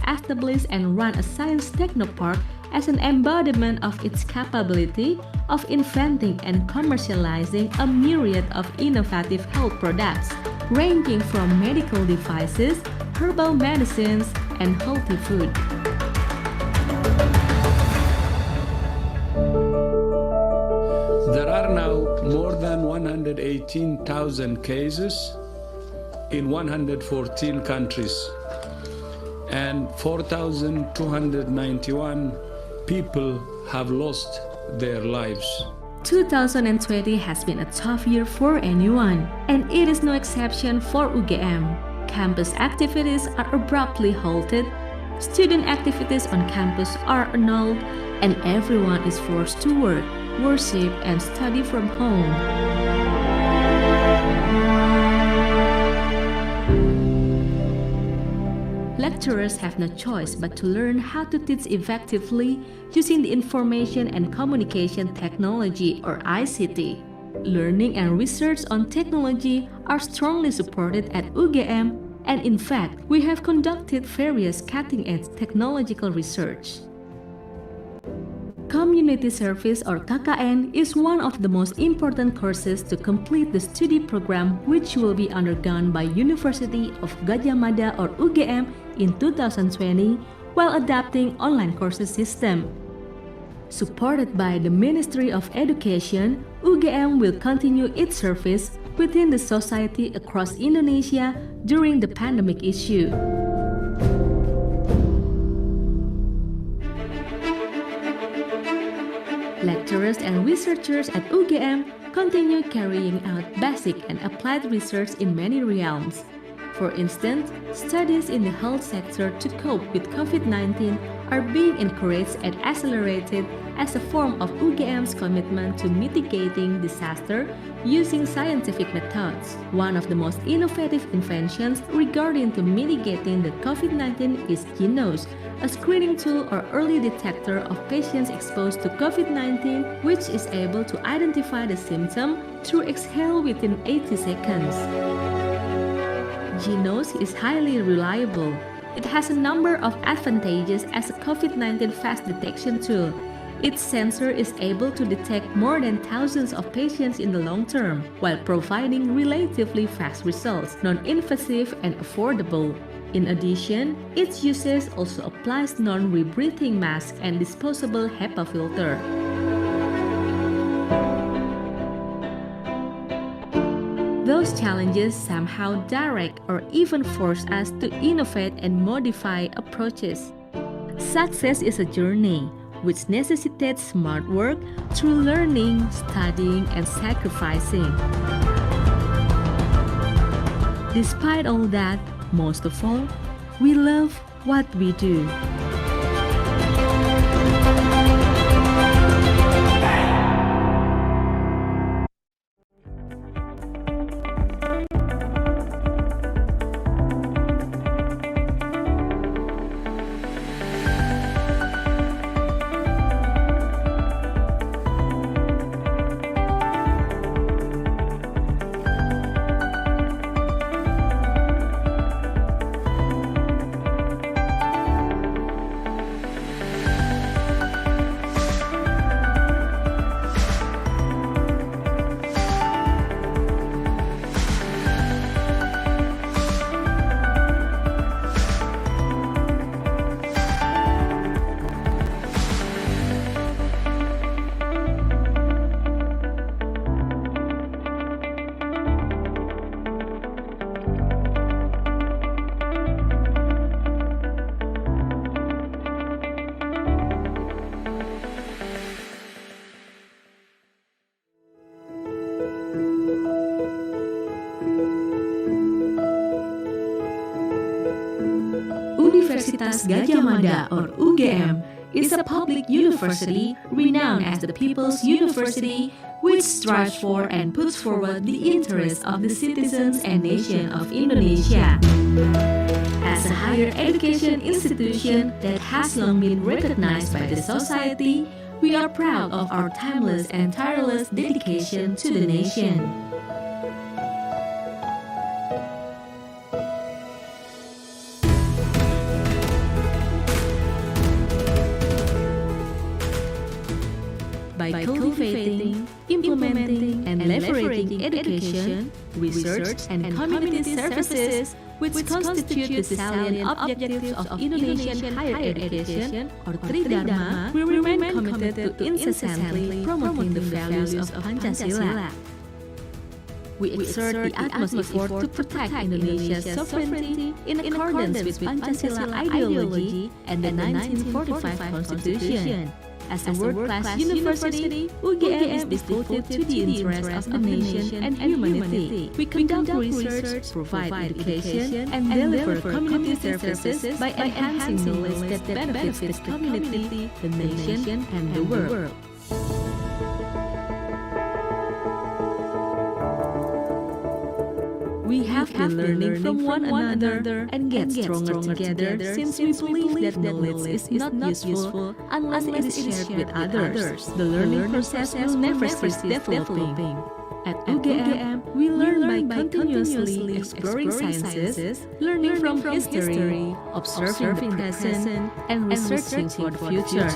established and run a science technopark as an embodiment of its capability of inventing and commercializing a myriad of innovative health products, ranging from medical devices, herbal medicines, and healthy food. There are now more than 118,000 cases in 114 countries, and 4,291 people have lost their lives. 2020 has been a tough year for anyone, and it is no exception for UGM. Campus activities are abruptly halted, student activities on campus are annulled, and everyone is forced to work, worship, and study from home. Lecturers have no choice but to learn how to teach effectively using the information and communication technology or ICT. Learning and research on technology are strongly supported at UGM, and in fact, we have conducted various cutting-edge technological research. Community Service or KKN is one of the most important courses to complete the study program, which will be undergone by University of Gadjah Mada or UGM in 2020 while adapting online courses system. Supported by the Ministry of Education, UGM will continue its service within the society across Indonesia during the pandemic issue. Lecturers and researchers at UGM continue carrying out basic and applied research in many realms. For instance, studies in the health sector to cope with COVID-19 are being encouraged and accelerated as a form of UGM's commitment to mitigating disaster using scientific methods. One of the most innovative inventions regarding to mitigating the COVID-19 is GeneNOS, a screening tool or early detector of patients exposed to COVID-19, which is able to identify the symptom through exhale within 80 seconds. GeneNOS is highly reliable. It has a number of advantages as a COVID-19 fast detection tool. Its sensor is able to detect more than thousands of patients in the long term, while providing relatively fast results, non-invasive and affordable. In addition, its usage also applies non-rebreathing mask and disposable HEPA filter. Those challenges somehow direct or even force us to innovate and modify approaches. Success is a journey which necessitates smart work through learning, studying, and sacrificing. Despite all that, most of all, we love what we do. Universitas Gadjah Mada or UGM is a public university renowned as the People's University, which strives for and puts forward the interests of the citizens and nation of Indonesia. As a higher education institution that has long been recognized by the society, we are proud of our timeless and tireless dedication to the nation. motivating, implementing, and leveraging education, research, and community services, which constitute the salient objectives of Indonesian higher education, or Tridharma, we remain committed to incessantly promoting the values of Pancasila. We exert the utmost effort to protect Indonesia's sovereignty in accordance with Pancasila ideology and the 1945 Constitution. As a world-class university, UGM is devoted to the interests of the nation and humanity. We conduct research, provide education, and deliver community services by enhancing knowledge that benefits the community, the nation, and the world. We have been learning from one another and get stronger together since we believe that knowledge is not useful unless it is shared with others. The learning process will never cease developing. At UGM, we learn by continuously exploring sciences, learning from history, observing the present, and researching for the future.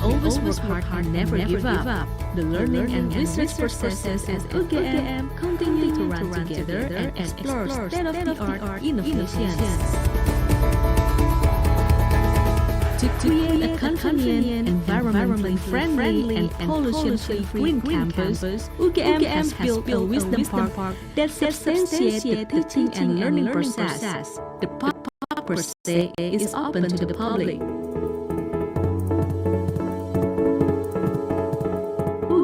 Always work hard and never give up. The learning and research processes at UGM continue to run together and explore state-of-the-art innovations. To create a convenient, environmentally friendly, and pollution-free green campus, UGM has built a wisdom park that substantiates the teaching and learning process. The park per se is open to the public.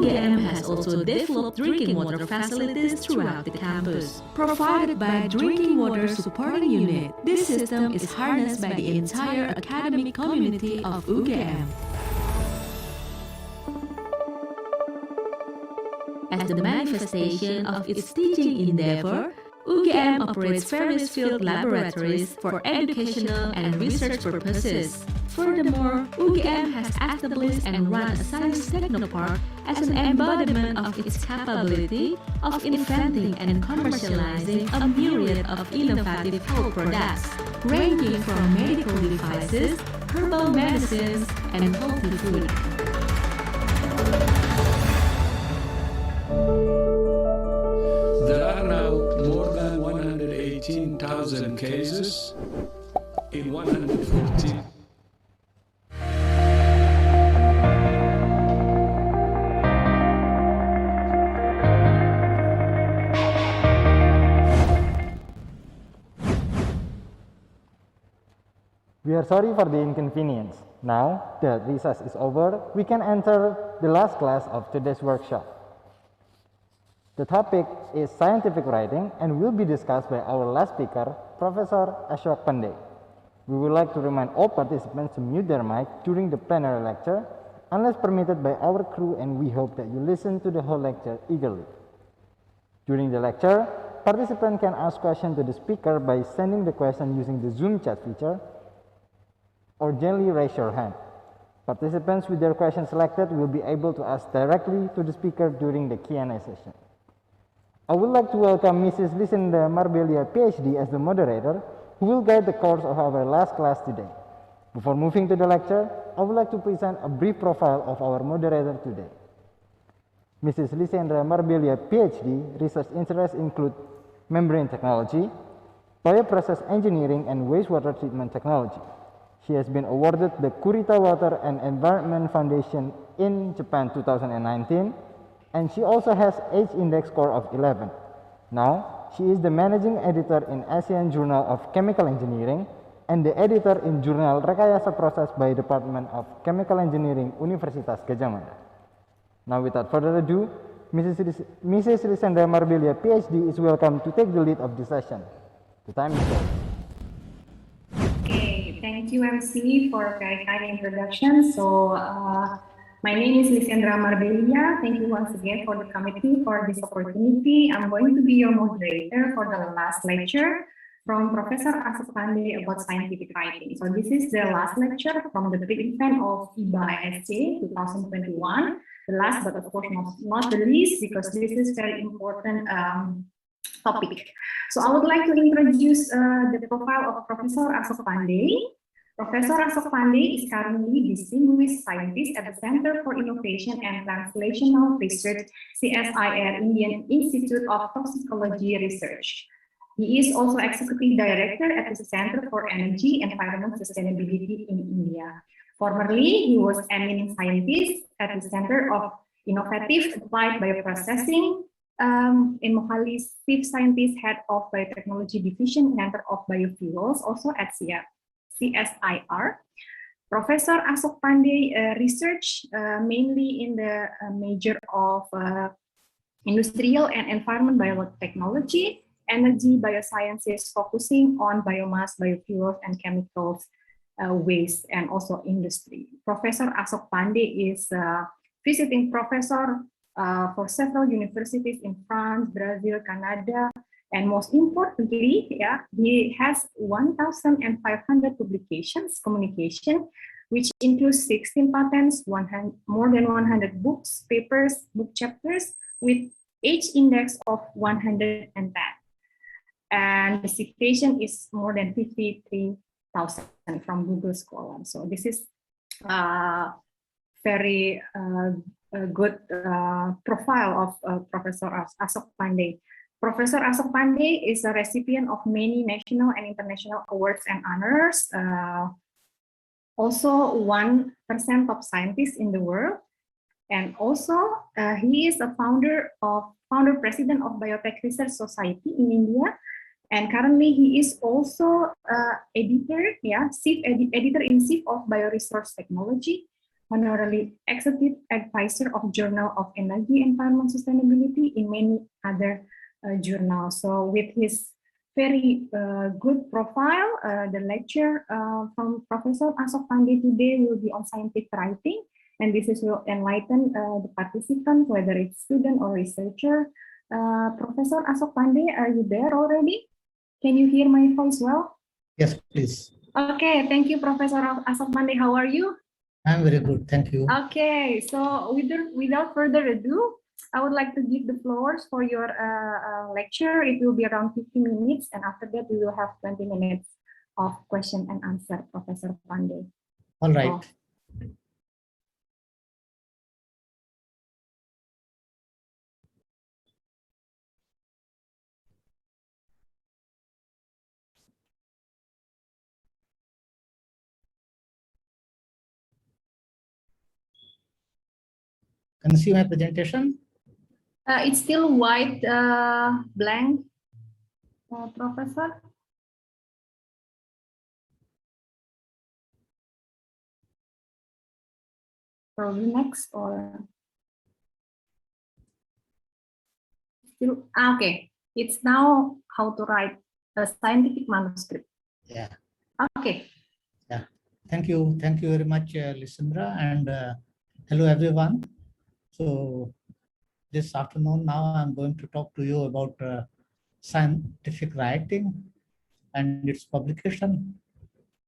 UGM has also developed drinking water facilities throughout the campus, provided by a Drinking Water Supporting Unit. This system is harnessed by the entire academic community of UGM. As the manifestation of its teaching endeavor, UGM operates various field laboratories for educational and research purposes. Furthermore, UGM has established and run a science technopark as an embodiment of its capability of inventing and commercializing a myriad of innovative health products, ranging from medical devices, herbal medicines, and healthy food. There are now more than 118,000 cases in 140. We are sorry for the inconvenience. Now that recess is over, we can enter the last class of today's workshop. The topic is scientific writing and will be discussed by our last speaker, Professor Ashok Pandey. We would like to remind all participants to mute their mic during the plenary lecture, unless permitted by our crew, and we hope that you listen to the whole lecture eagerly. During the lecture, participants can ask questions to the speaker by sending the question using the Zoom chat feature, or gently raise your hand. Participants with their questions selected will be able to ask directly to the speaker during the Q&A session. I would like to welcome Mrs. Lisinda Marbelia, PhD, as the moderator, who will guide the course of our last class today. Before moving to the lecture, I would like to present a brief profile of our moderator today. Mrs. Lisendra Marbelia, PhD, research interests include membrane technology, bioprocess engineering, and wastewater treatment technology. She has been awarded the Kurita Water and Environment Foundation in Japan 2019, and she also has H-index score of 11. Now, she is the managing editor in ASEAN Journal of Chemical Engineering and the editor in journal Rekayasa Proses by Department of Chemical Engineering, Universitas Gadjah Mada. Now, without further ado, Mrs. Lisendra Marbelia, PhD, is welcome to take the lead of this session. The time is yours. Okay, thank you, MC, for a very kind introduction. So, my name is Lisendra Marbelia. Thank you once again for the committee for this opportunity. I'm going to be your moderator for the last lecture from Professor Ashok Pandey about scientific writing. So this is the last lecture from the big event of IBA SC 2021. The last, but of course not the least, because this is very important topic. So I would like to introduce the profile of Professor Ashok Pandey. Professor Ashok Pandey is currently Distinguished Scientist at the Center for Innovation and Translational Research, CSIR, Indian Institute of Toxicology Research. He is also Executive Director at the Center for Energy and Environment Sustainability in India. Formerly, he was eminent scientist at the Center of Innovative Applied Bioprocessing in Mohali's Chief Scientist, Head of Biotechnology Division, Center of Biofuels, also at CSIR. Professor Ashok Pandey research mainly in the major of industrial and environment biotechnology, energy biosciences, focusing on biomass, biofuels, and chemicals waste, and also industry. Professor Ashok Pandey is visiting professor for several universities in France, Brazil, Canada, and most importantly, he has 1,500 publications, communication, which includes 16 patents, more than 100 books, papers, book chapters, with H index of 110. And the citation is more than 53,000 from Google Scholar. So this is very good profile of Professor Ashok Pandey. Professor Ashok Pandey is a recipient of many national and international awards and honors. Also 1% top scientist in the world. And also he is a founder president of Biotech Research Society in India. And currently he is also editor-in-chief of Bioresource Technology, honorary executive advisor of Journal of Energy, Environment, Sustainability, in many other journals. So with his very good profile, the lecture from Professor Ashok Pandey today will be on scientific writing, and this will enlighten the participants, whether it's student or researcher. Professor Ashok Pandey, are you there already? Can you hear my voice well? Yes, please. Okay, thank you, Professor Ashok Pandey. How are you? I'm very good, thank you. Okay, so without further ado, I would like to give the floors for your lecture. It will be around 50 minutes, and after that, we will have 20 minutes of question and answer, Professor Pandey. All right. So, Can you see my presentation? it's still white, blank, Professor. Probably next or still okay. It's now how to write a scientific manuscript. Yeah. Okay. Yeah. Thank you very much, Lisandra, and hello everyone. So this afternoon now I'm going to talk to you about scientific writing and its publication.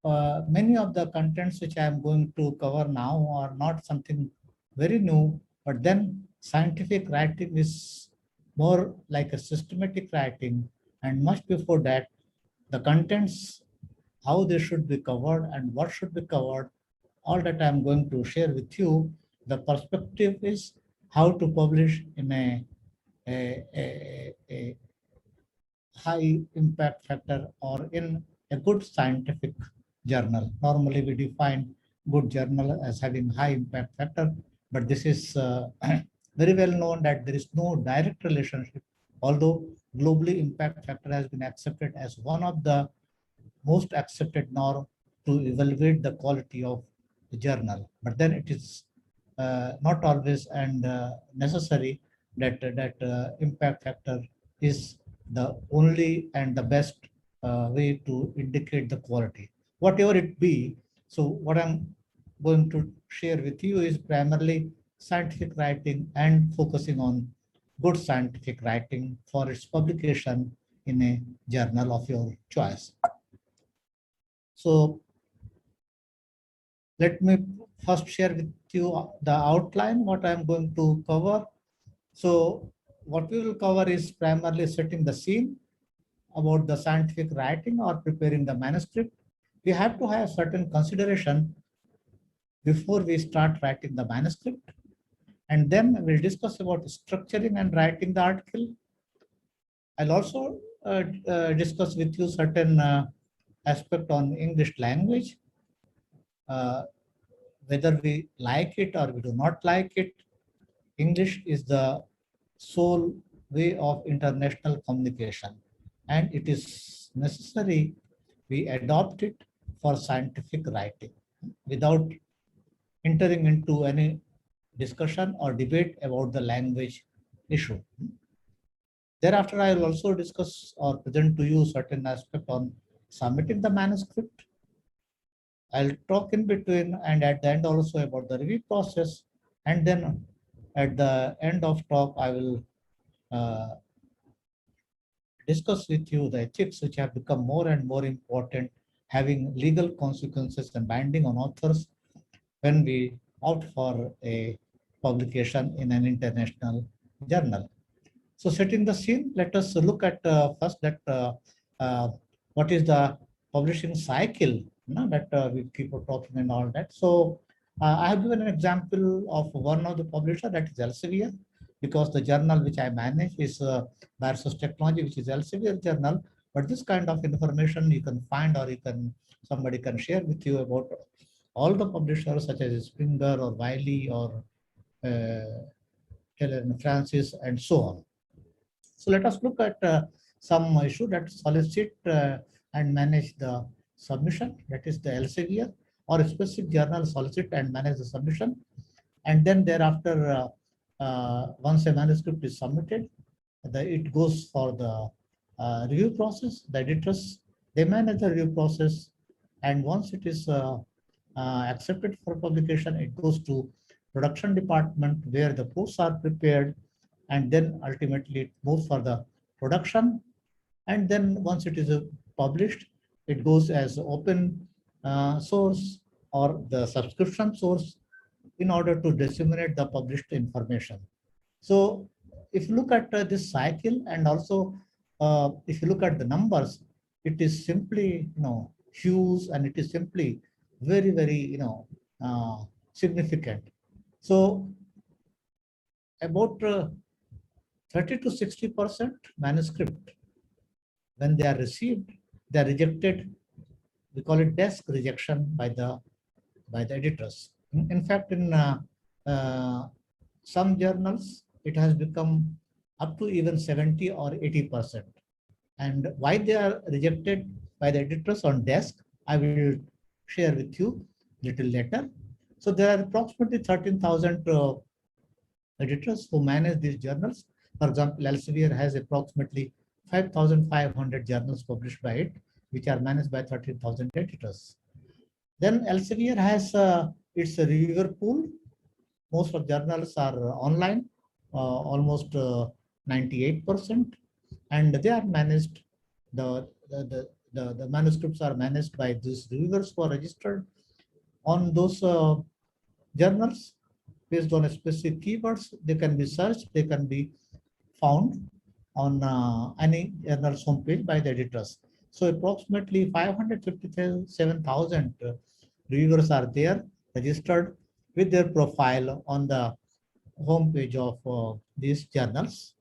Many of the contents which I am going to cover now are not something very new, but then scientific writing is more like a systematic writing, and much before that, the contents, how they should be covered and what should be covered, all that I am going to share with you. The perspective is how to publish in a high impact factor or in a good scientific journal. Normally we define good journal as having high impact factor, but this is very well known that there is no direct relationship, although globally impact factor has been accepted as one of the most accepted norm to evaluate the quality of the journal. But then it is not always and necessary that impact factor is the only and the best way to indicate the quality, whatever it be. So what I'm going to share with you is primarily scientific writing and focusing on good scientific writing for its publication in a journal of your choice. So let me first share with you the outline, what I'm going to cover. So what we will cover is primarily setting the scene about the scientific writing or preparing the manuscript. we have to have certain consideration before we start writing the manuscript. And then we'll discuss about structuring and writing the article. I'll also discuss with you certain aspect on English language, whether we like it or we do not like it. English is the sole way of international communication, and it is necessary we adopt it for scientific writing without entering into any discussion or debate about the language issue. Thereafter, I will also discuss or present to you certain aspect on submitting the manuscript. I'll talk in between and at the end also about the review process. And then at the end of talk, I will discuss with you the ethics which have become more and more important, having legal consequences and binding on authors when we opt for a publication in an international journal. So setting the scene, let us look at first that what is the publishing cycle, that we keep talking and all that. So I have given an example of one of the publisher, that is Elsevier, because the journal which I manage is Bioresource Technology, which is Elsevier journal. But this kind of information you can find, or somebody can share with you about all the publishers such as Springer or Wiley or Taylor and Francis and so on. So let us look at some issue that solicit and manage the submission, that is the Elsevier, or a specific journal solicit and manage the submission. And then thereafter, once a manuscript is submitted, it goes for the review process. The editors, they manage the review process. And once it is accepted for publication, it goes to production department where the proofs are prepared, and then ultimately it moves for the production. And then once it is published, it goes as open source or the subscription source in order to disseminate the published information. So if you look at this cycle, and also if you look at the numbers, it is simply huge, and it is simply very, very significant. So about 30 to 60% manuscript, when they are received, they are rejected. We call it desk rejection by the editors. In fact, in some journals, it has become up to even 70 or 80%. And why they are rejected by the editors on desk, I will share with you little later. So there are approximately 13,000 editors who manage these journals. For example, Elsevier has approximately 5,500 journals published by it, which are managed by 13,000 editors. Then Elsevier has its reviewer pool. Most of journals are online, almost 98%, and they are managed. The manuscripts are managed by these reviewers who are registered on those journals based on specific keywords. They can be searched, they can be found on any journal's homepage by the editors. So approximately 557,000 reviewers are there registered with their profile on the homepage of these journals.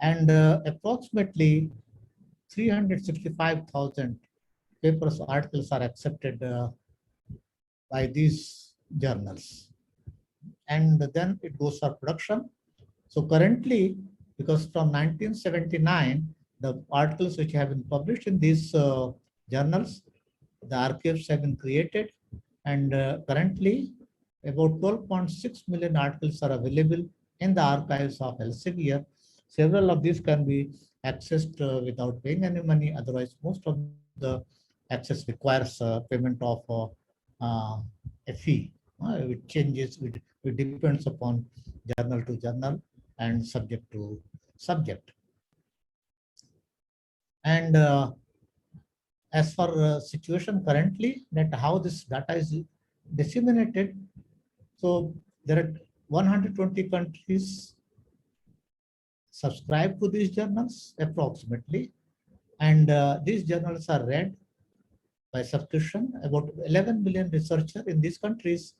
And approximately 365,000 papers, articles are accepted by these journals. And then it goes for production. So currently, because from 1979, the articles which have been published in these journals, the archives have been created, and currently about 12.6 million articles are available in the archives of Elsevier. Several of these can be accessed without paying any money. Otherwise, most of the access requires payment of a fee. It changes, it depends upon journal to journal and subject to subject. And as for situation currently, that how this data is disseminated, so there are 120 countries subscribe to these journals approximately, and these journals are read by subscription, about 11 million researchers in these countries.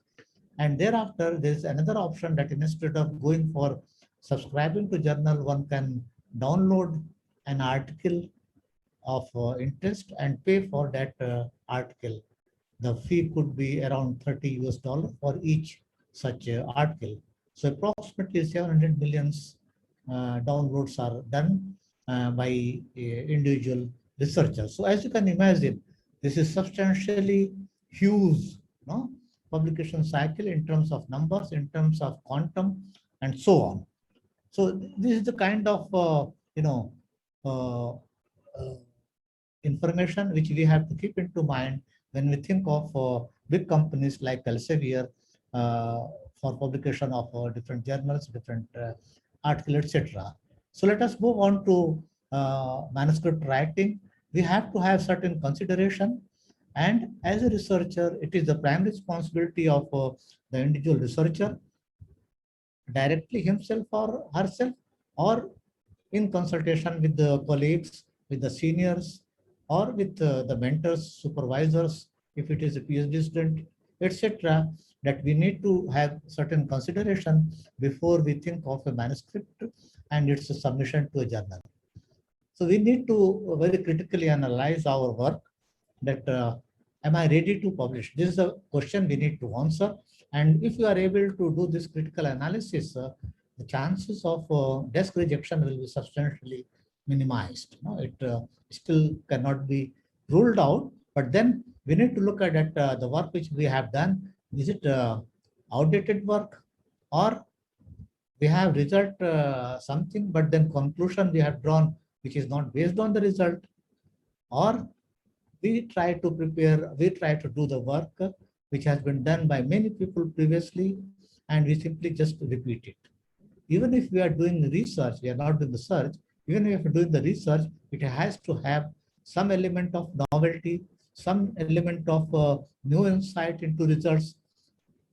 And thereafter, there is another option that instead of going for subscribing to journal, one can download an article of interest and pay for that article. The fee could be around $30 for each such article. So approximately 700 millions downloads are done by individual researchers. So as you can imagine, this is substantially huge, no, publication cycle in terms of numbers, in terms of quantum, and so on. So this is the kind of information which we have to keep into mind when we think of big companies like Elsevier for publication of different journals, different articles, etc. So let us move on to manuscript writing. We have to have certain consideration, and as a researcher, it is the primary responsibility of the individual researcher, directly himself or herself, or in consultation with the colleagues, with the seniors, or with the mentors, supervisors, if it is a PhD student, etc., that we need to have certain consideration before we think of a manuscript and its submission to a journal. So we need to very critically analyze our work, that am I ready to publish? This is a question we need to answer. And if you are able to do this critical analysis, the chances of desk rejection will be substantially minimized. No, it still cannot be ruled out, but then we need to look at it, the work which we have done. Is it outdated work, or we have result something, but then conclusion we have drawn which is not based on the result, or we try to prepare, we try to do the work which has been done by many people previously, and we simply just repeat it. Even if we are doing research, we are not doing the search, even if we are doing the research, it has to have some element of novelty, some element of new insight into results,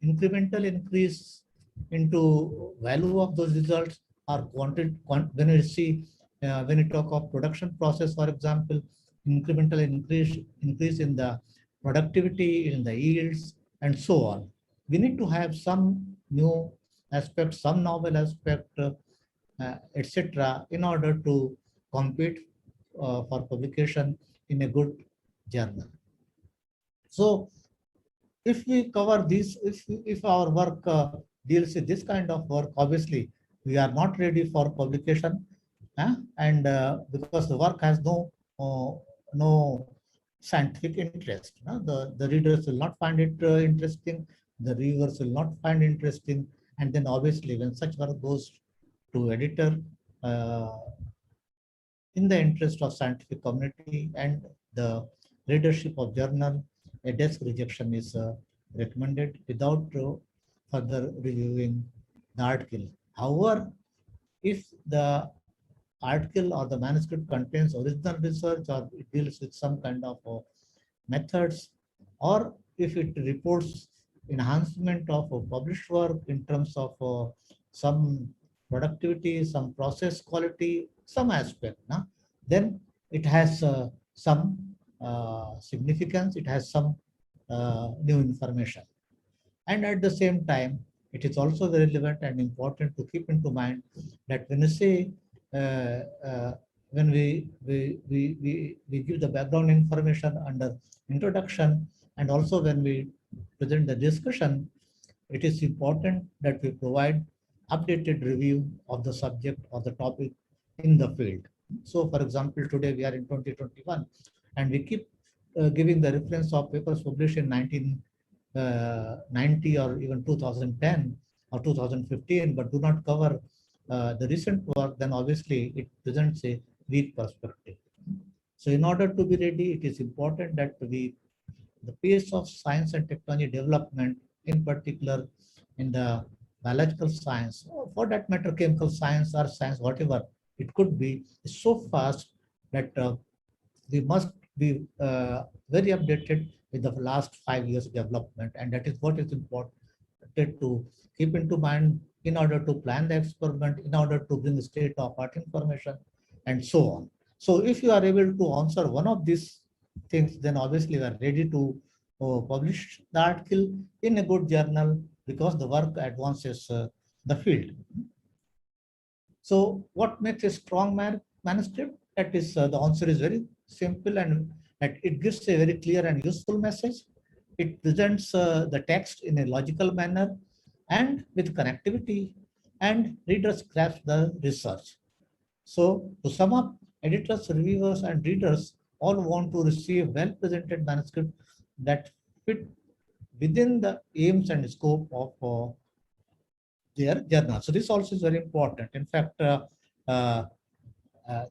incremental increase into value of those results, or when you see, when you talk of production process, for example, incremental increase in the productivity, in the yields, and so on. We need to have some new aspect, some novel aspect, etc., in order to compete for publication in a good journal. So if we cover this, if our work deals with this kind of work, obviously we are not ready for publication, and because the work has no scientific interest. The readers will not find it interesting, the reviewers will not find interesting, and then obviously when such work goes to editor, in the interest of scientific community and the readership of journal, a desk rejection is recommended without further reviewing the article. However, if the article or the manuscript contains original research, or it deals with some kind of methods, or if it reports enhancement of published work in terms of some productivity, some process quality, some aspect, then it has some significance, it has some new information. And at the same time, it is also very relevant and important to keep into mind that when you say, when we give the background information under introduction, and also when we present the discussion, it is important that we provide updated review of the subject or the topic in the field. So for example, today we are in 2021, and we keep giving the reference of papers published in 1990 or even 2010 or 2015, but do not cover the recent work, then obviously it presents a weak perspective. So in order to be ready, it is important that the pace of science and technology development, in particular in the biological science, or for that matter, chemical science or science, whatever it could be, is so fast that we must be very updated with the last 5 years development. And that is what is important to keep into mind in order to plan the experiment, in order to bring state-of-art information, and so on. So if you are able to answer one of these things, then obviously we are ready to publish the article in a good journal because the work advances the field. So what makes a strong manuscript? That is, the answer is very simple, and it gives a very clear and useful message. It presents the text in a logical manner and with connectivity, and readers grasp the research. So to sum up, editors, reviewers, and readers all want to receive well-presented manuscript that fit within the aims and scope of their journal. So this also is very important. In fact, there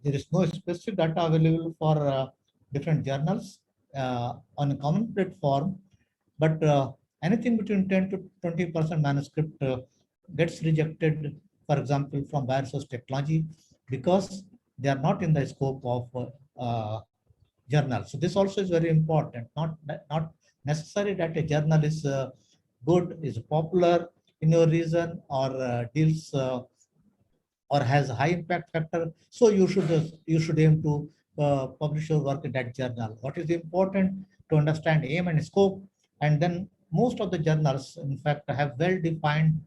is no specific data available for different journals on a common platform, but anything between 10 to 20% manuscript gets rejected, for example, from bioresource technology, because they are not in the scope of journal. So this also is very important. Not necessary that a journal is good, is popular in your region, or deals or has a high impact factor. So you should aim to publish your work in that journal. What is important to understand aim and scope, and then most of the journals, in fact, have well-defined,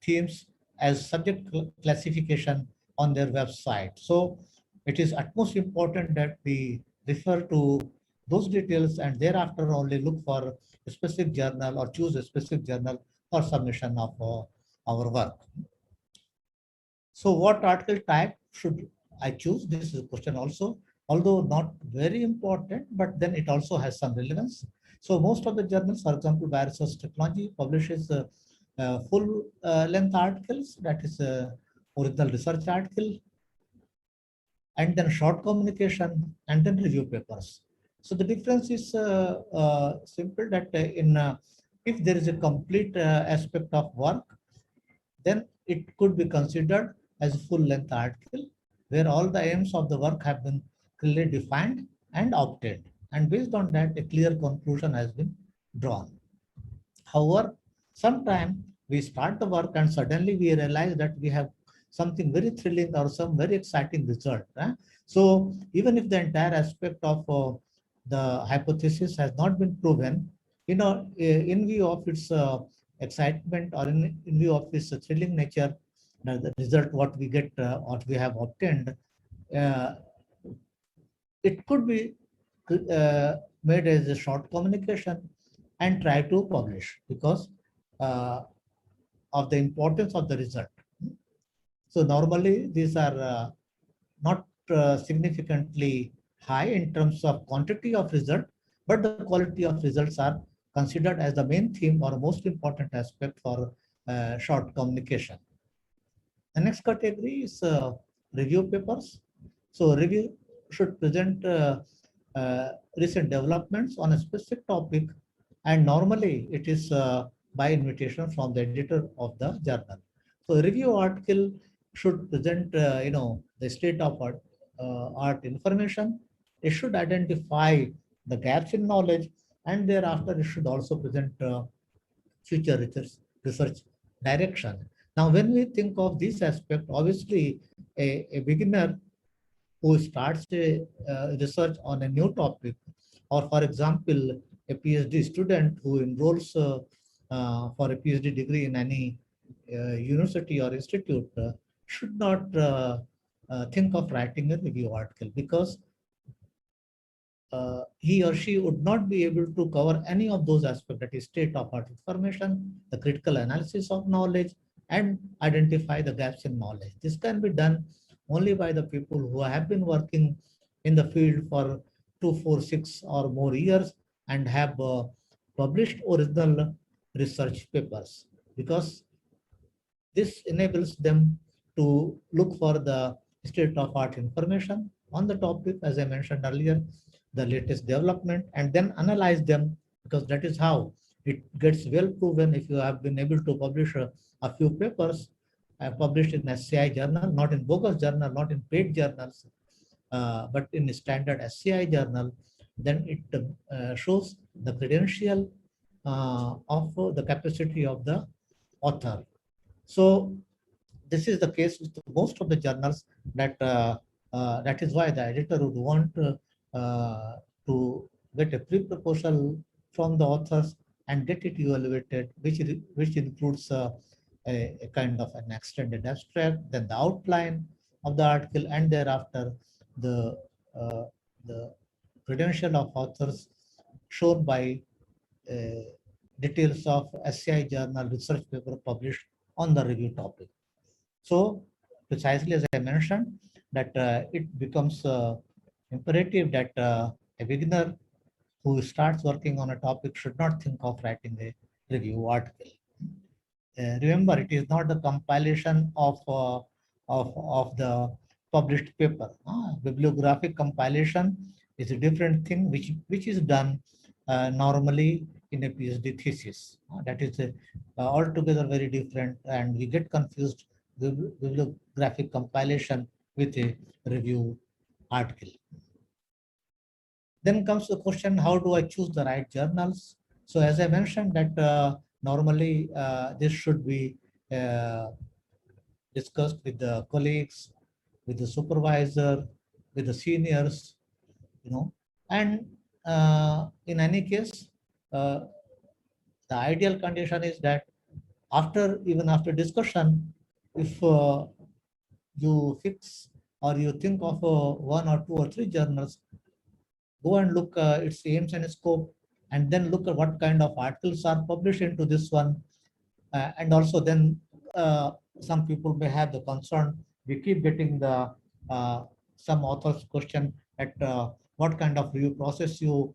themes as subject classification on their website. So it is utmost important that we refer to those details and thereafter only look for a specific journal or choose a specific journal for submission of our work. So what article type should I choose? This is a question also, although not very important, but then it also has some relevance. So most of the journals, for example, Bioresource Technology publishes full length articles, that is original research article, and then short communication, and then review papers. So the difference is simple, that if there is a complete aspect of work, then it could be considered as a full-length article where all the aims of the work have been clearly defined and obtained. And based on that, a clear conclusion has been drawn. However, sometimes we start the work and suddenly we realize that we have something very thrilling or some very exciting result. So even if the entire aspect of the hypothesis has not been proven, in view of its excitement, or in view of its thrilling nature, the result what we get, what we have obtained, it could be made as a short communication and try to publish because of the importance of the result. So normally these are not significantly high in terms of quantity of result, but the quality of results are considered as the main theme or most important aspect for short communication. The next category is review papers. So review should present recent developments on a specific topic, and normally it is by invitation from the editor of the journal. So review article should present the state of art information. It should identify the gaps in knowledge, and thereafter it should also present future research direction. Now, when we think of this aspect, obviously a beginner who starts a research on a new topic, or for example, a PhD student who enrolls for a PhD degree in any university or institute, should not think of writing a review article, because he or she would not be able to cover any of those aspects, that is state of art information, the critical analysis of knowledge, and identify the gaps in knowledge. This can be done only by the people who have been working in the field for 2, 4, 6 or more years and have published original research papers, because this enables them to look for the state of art information on the topic, as I mentioned earlier, the latest development, and then analyze them, because that is how it gets well proven. If you have been able to publish a few papers published in SCI journal, not in bogus journal, not in paid journals, but in standard SCI journal, then it shows the credential of the capacity of the author. So this is the case with most of the journals, that that is why the editor would want get a pre-proposal from the authors and get it evaluated, which includes a kind of an extended abstract, then the outline of the article, and thereafter the uh, the credential of authors shown by details of SCI journal research paper published on the review topic. So precisely as I mentioned, that it becomes imperative that a beginner who starts working on a topic should not think of writing a review article. Remember, it is not the compilation of the published paper. Bibliographic compilation is a different thing, which is done normally in a PhD thesis. That is altogether very different, and we get confused bibliographic compilation with a review article. Then comes the question, how do I choose the right journals? So as I mentioned that normally this should be discussed with the colleagues, with the supervisor, with the seniors, and in any case, the ideal condition is that even after discussion, if you fix or you think of one or two or three journals, go and look its aims and scope, and then look at what kind of articles are published into this one. And also then some people may have the concern, we keep getting the some authors question at what kind of review process you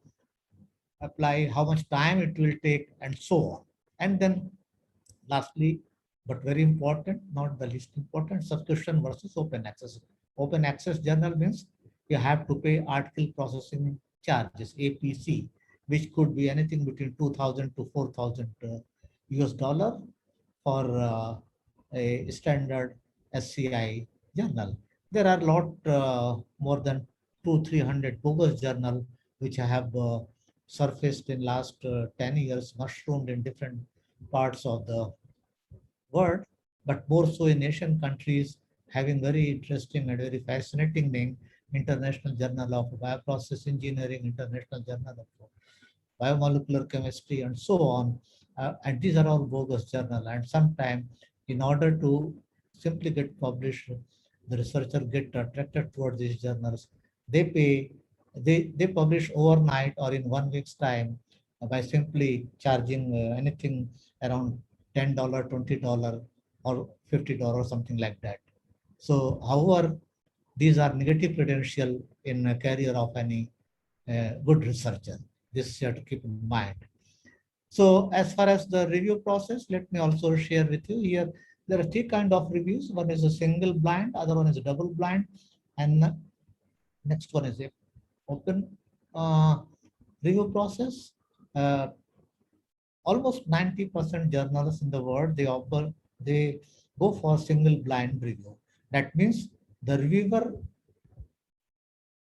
apply, how much time it will take, and so on. And then lastly, but very important, not the least important, subscription versus open access. Open access journal means you have to pay article processing charges, APC, which could be anything between 2,000 to 4,000 US dollar for a standard SCI journal. There are a lot more than 200-300 bogus journal which have surfaced in last 10 years, mushroomed in different parts of the world, but more so in Asian countries, having very interesting and very fascinating name, International Journal of Bioprocess Engineering, International Journal of Biomolecular Chemistry, and so on. And these are all bogus journal. And sometimes, in order to simply get published, the researcher get attracted towards these journals. They publish overnight or in 1 week's time by simply charging anything around $10, $20, or $50, something like that. So, however, these are negative credential in a career of any good researcher. This you have to keep in mind. So as far as the review process, let me also share with you here. There are three kinds of reviews. One is a single blind, other one is a double blind, and next one is a open review process. Almost 90% journals in the world, they go for single blind review. That means the reviewer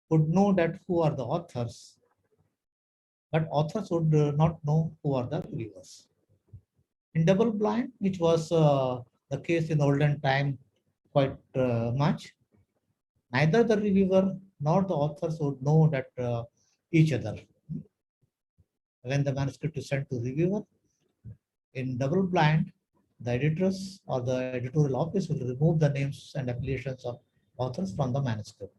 would know that who are the authors, but authors would not know who are the reviewers. In double blind, which was the case in olden time quite much, neither the reviewer nor the authors would know that each other. When the manuscript is sent to reviewer, in double blind, the editors or the editorial office will remove the names and affiliations of authors from the manuscript.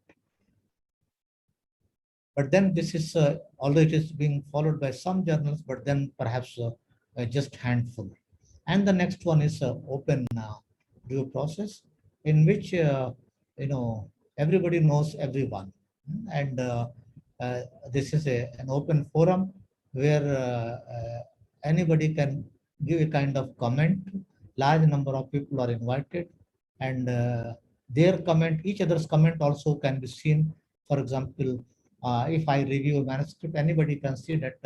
But then this is, although it is being followed by some journals, but then perhaps just handful. And the next one is open review process, in which everybody knows everyone, and this is an open forum where anybody can give a kind of comment. Large number of people are invited, and their comment, each other's comment also can be seen. For example, if I review a manuscript, anybody can see that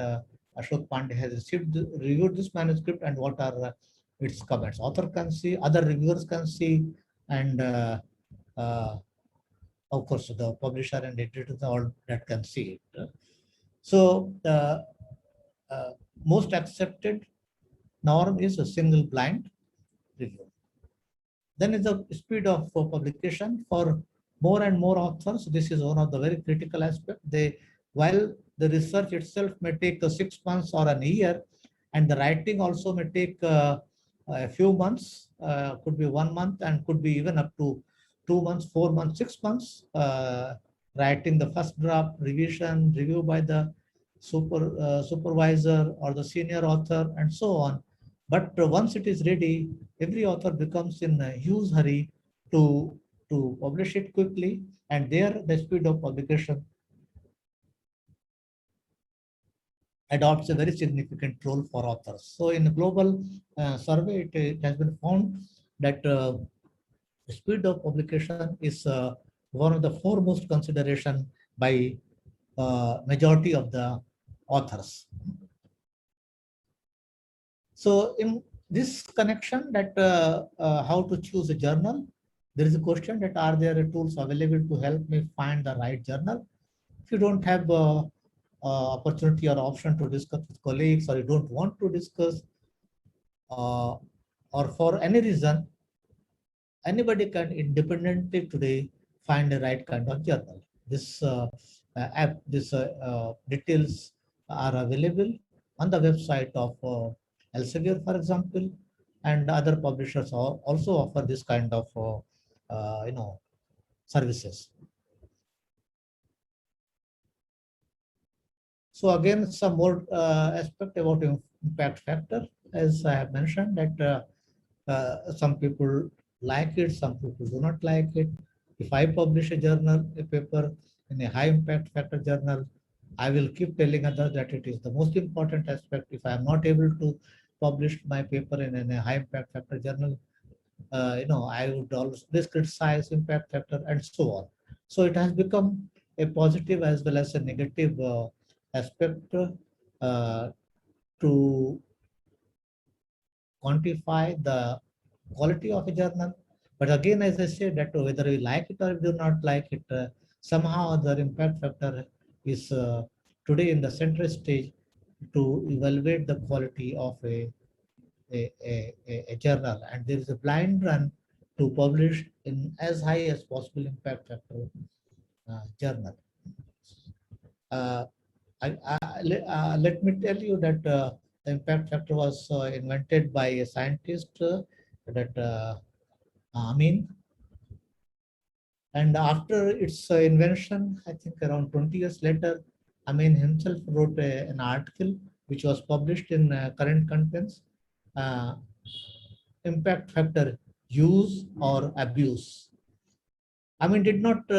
Ashok Pandey has reviewed this manuscript and what are its comments. Author can see, other reviewers can see, and of course the publisher and editors all that can see it. So the most accepted norm is a single blind review. Then is the speed of publication for more and more authors. This is one of the very critical aspects. While the research itself may take 6 months or a year, and the writing also may take a few months, could be 1 month, and could be even up to 2 months, 4 months, 6 months, writing the first draft, revision, review by the supervisor or the senior author, and so on. But once it is ready, every author becomes in a huge hurry to publish it quickly, and there the speed of publication adopts a very significant role for authors. So in a global survey, it has been found that the speed of publication is one of the foremost consideration by majority of the authors. So in this connection, that how to choose a journal, there is a question that are there tools available to help me find the right journal? If you don't have opportunity or option to discuss with colleagues, or you don't want to discuss, or for any reason, anybody can independently today find the right kind of journal. This app, this details are available on the website of Elsevier, for example, and other publishers also offer this kind of services. So again, some more aspect about impact factor, as I have mentioned, that some people like it, some people do not like it. If I publish a journal, a paper in a high impact factor journal, I will keep telling others that it is the most important aspect. If I am not able to publish my paper in a high impact factor journal, I would always criticize impact factor and so on. So it has become a positive as well as a negative aspect to quantify the quality of a journal. But again, as I said, that whether we like it or do not like it, somehow the impact factor is today in the central stage to evaluate the quality of a journal, and there is a blind run to publish in as high as possible impact factor journal. Let me tell you that the impact factor was invented by a scientist, Amin. And after its invention, I think around 20 years later, Amin himself wrote an article which was published in Current Contents, impact factor use or abuse. Amin did not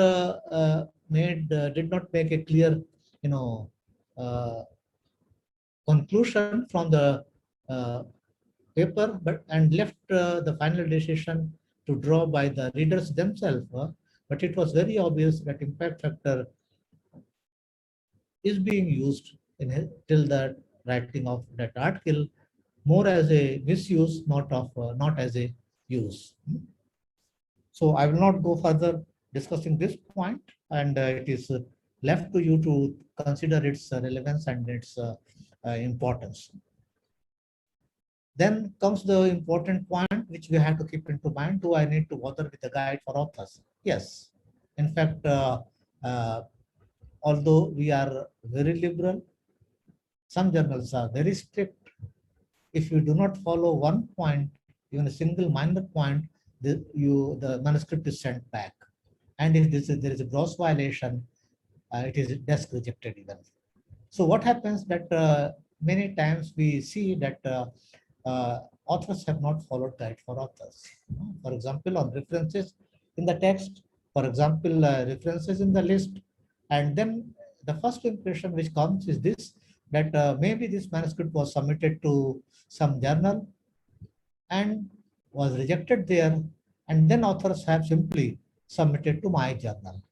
make a clear, conclusion from the paper, and left the final decision to draw by the readers themselves. But it was very obvious that impact factor is being used till the writing of that article more as a misuse, not as a use. So I will not go further discussing this point, and it is left to you to consider its relevance and its importance. Then comes the important point which we have to keep into mind. Do I need to bother with a guide for authors? Yes. In fact, although we are very liberal, some journals are very strict. If you do not follow one point, even a single minor point, the manuscript is sent back. And if there is a gross violation, it is desk rejected even. So what happens that many times we see that authors have not followed guide for authors. For example, on references in the text, for example, references in the list, and then the first impression which comes is this, that maybe this manuscript was submitted to some journal and was rejected there, and then authors have simply submitted to my journal.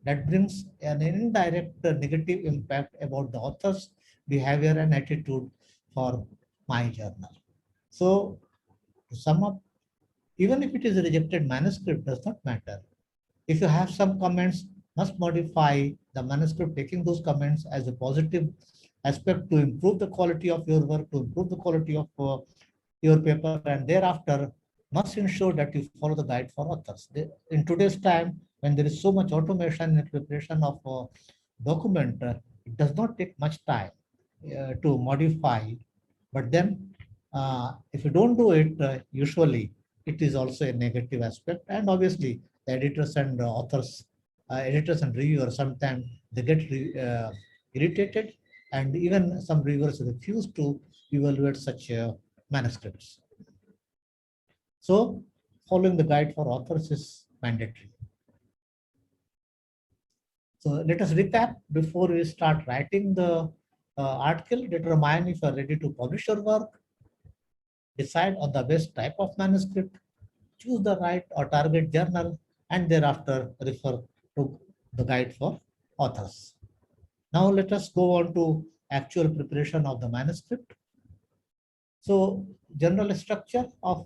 That brings an indirect negative impact about the author's behavior and attitude for my journal. So to sum up, even if it is a rejected manuscript, does not matter. If you have some comments, must modify the manuscript, taking those comments as a positive aspect to improve the quality of your work, to improve the quality of your paper, and thereafter must ensure that you follow the guide for authors. In today's time, when there is so much automation in the preparation of document, It does not take much time to modify, but then if you don't do it, usually it is also a negative aspect. And obviously, the editors and authors, editors and reviewers, sometimes they get irritated, and even some reviewers refuse to evaluate such manuscripts. So, following the guide for authors is mandatory. So let us recap before we start writing the article. Determine if you are ready to publish your work. Decide on the best type of manuscript. Choose the right or target journal, and thereafter refer to the guide for authors. Now let us go on to actual preparation of the manuscript. So general structure of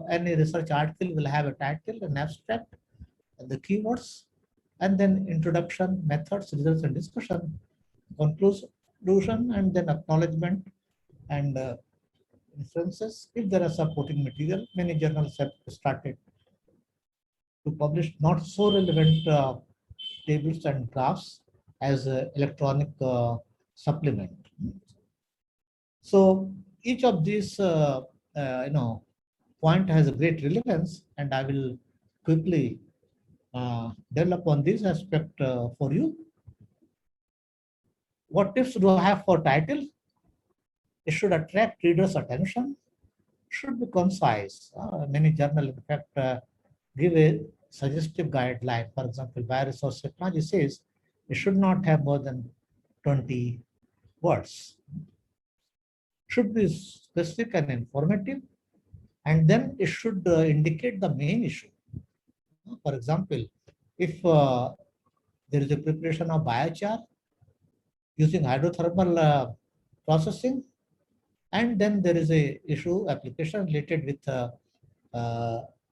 any research article will have a title, an abstract, and the keywords, and then introduction, methods, results, and discussion, conclusion, and then acknowledgement and references. If there are supporting material, many journals have started to publish not so relevant tables and graphs as electronic supplement. So each of these point has a great relevance, and I will quickly develop on this aspect for you. What tips do I have for title? It should attract readers' attention, should be concise. Many journals, in fact, give a suggestive guideline. For example, Bioresource Technology says it should not have more than 20 words. Should be specific and informative, and then it should indicate the main issue. For example, if there is a preparation of biochar using hydrothermal processing, and then there is a issue application related with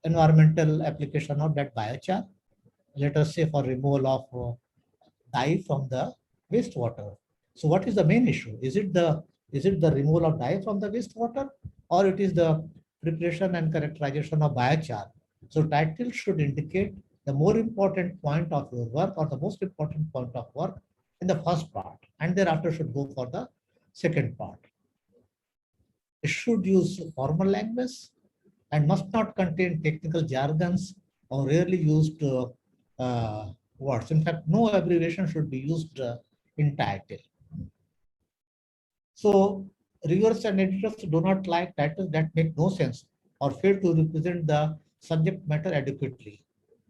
environmental application of that biochar, let us say for removal of dye from the wastewater. So what is the main issue? Is it the removal of dye from the wastewater, or it is the preparation and characterization of biochar? So title should indicate the more important point of your work, or the most important point of work in the first part, and thereafter should go for the second part. It should use formal language and must not contain technical jargons or rarely used words. In fact, no abbreviation should be used in title. So reviewers and editors do not like titles that make no sense or fail to represent the subject matter adequately.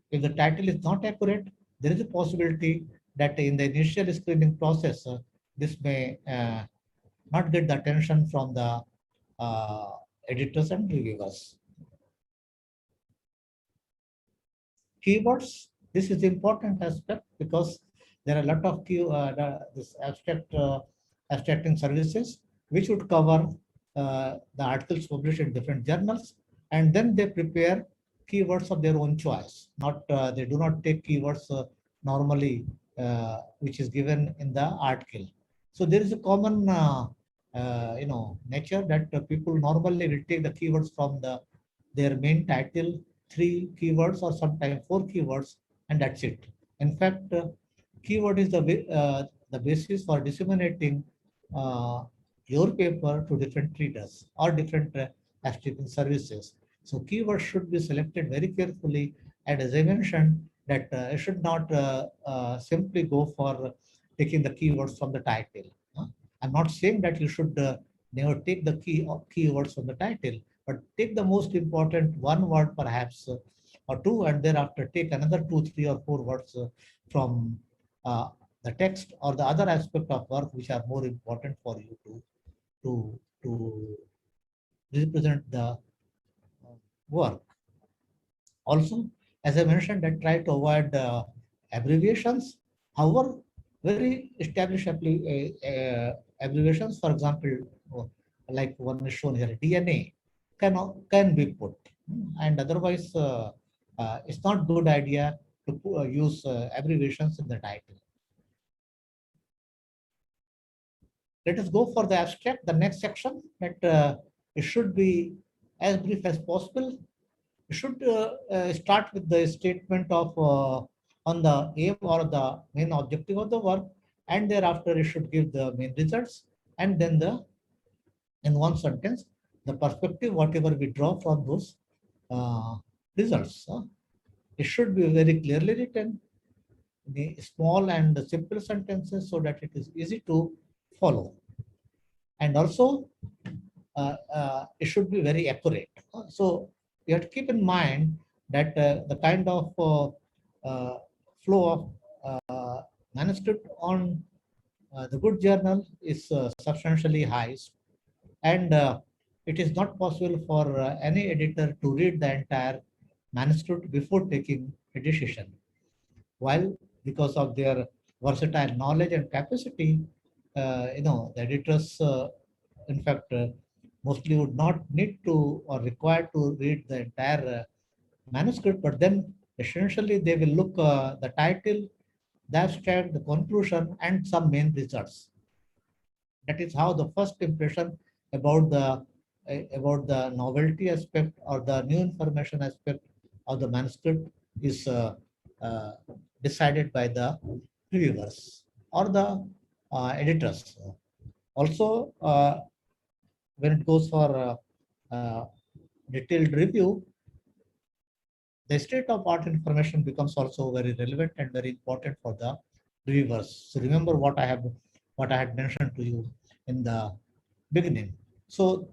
If the title is not accurate, there is a possibility that in the initial screening process, this may not get the attention from the editors and reviewers. Keywords, this is the important aspect because there are a lot of this abstracting services which would cover the articles published in different journals, and then they prepare keywords of their own choice. They do not take keywords normally which is given in the article. So there is a common nature that people normally will take the keywords from their main title, 3 keywords or sometimes 4 keywords, and that's it. In fact, keyword is the basis for disseminating your paper to different readers or different abstracting services. So keywords should be selected very carefully, and as I mentioned, that it should not simply go for taking the keywords from the title. I'm not saying that you should never take the keywords from the title, but take the most important 1 word perhaps or 2, and thereafter take another 2, 3, or 4 words from the text or the other aspect of work which are more important for you to represent the work. Also, as I mentioned, that try to avoid abbreviations. However, very established abbreviations, for example, like one is shown here, DNA, can be put, and otherwise it's not good idea to use abbreviations in the title. Let us go for the abstract, the next section, that it should be as brief as possible. You should start with the statement of on the aim or the main objective of the work, and thereafter it should give the main results, and then in one sentence the perspective whatever we draw from those results. It should be very clearly written, the small and simple sentences so that it is easy to follow. And also it should be very accurate. So you have to keep in mind that the kind of flow of manuscript on the good journal is substantially high, and it is not possible for any editor to read the entire manuscript before taking a decision. While because of their versatile knowledge and capacity, the editors, in fact, mostly would not need to or required to read the entire manuscript, but then essentially they will look the title, the abstract, the conclusion, and some main results. That is how the first impression about the novelty aspect or the new information aspect of the manuscript is uh, decided by the reviewers or the editors. Also, when it goes for detailed review, the state of art information becomes also very relevant and very important for the reviewers. So remember what I had mentioned to you in the beginning. So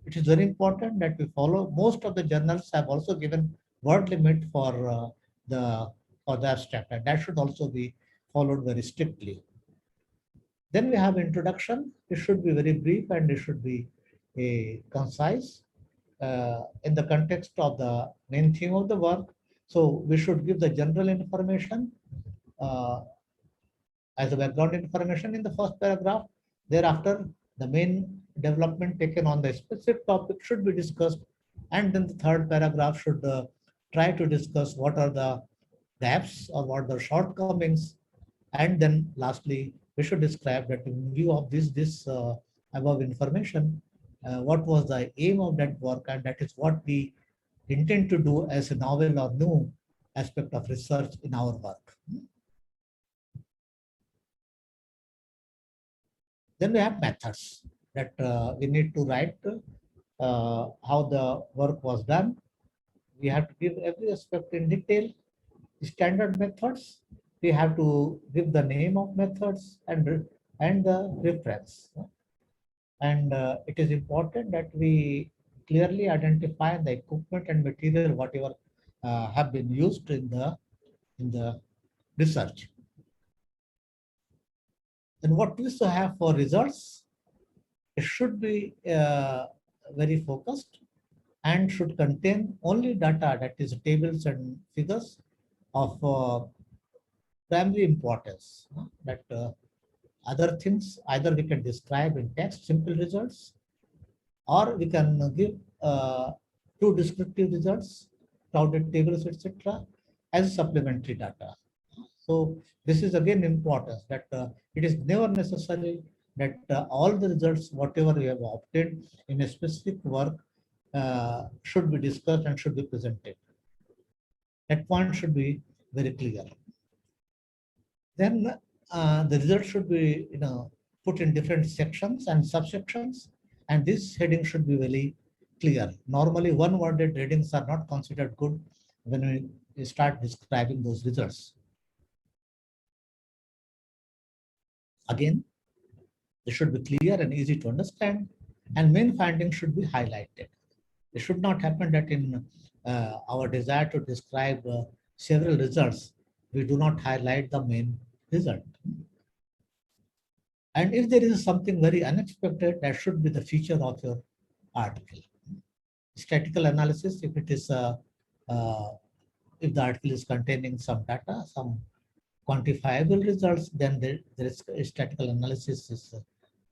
it is very important that we follow. Most of the journals have also given word limit for the abstract, and that should also be followed very strictly. Then we have introduction. It should be very brief and it should be concise in the context of the main theme of the work. So we should give the general information as a background information in the first paragraph. Thereafter, the main development taken on the specific topic should be discussed. And then the third paragraph should try to discuss what are the gaps or what are the shortcomings. And then lastly, we should describe that in view of this above information, what was the aim of that work, and that is what we intend to do as a novel or new aspect of research in our work. Then we have methods that we need to write how the work was done. We have to give every aspect in detail. Standard methods, we have to give the name of methods and the reference. And it is important that we clearly identify the equipment and material whatever have been used in the research. And what we also have for results, it should be very focused and should contain only data, that is tables and figures of primary importance. That other things either we can describe in text, simple results, or we can give two descriptive results, crowded tables, etc., as supplementary data. So this is again important that it is never necessary that all the results, whatever we have obtained in a specific work, should be discussed and should be presented. That point should be very clear. Then the results should be put in different sections and subsections, and this heading should be very clear. Normally, one-worded headings are not considered good when we start describing those results. Again, they should be clear and easy to understand, and main findings should be highlighted. It should not happen that in our desire to describe several results, we do not highlight the main result. And if there is something very unexpected, that should be the feature of your article. Statistical analysis, if it is if the article is containing some data, some quantifiable results, then there is statistical analysis is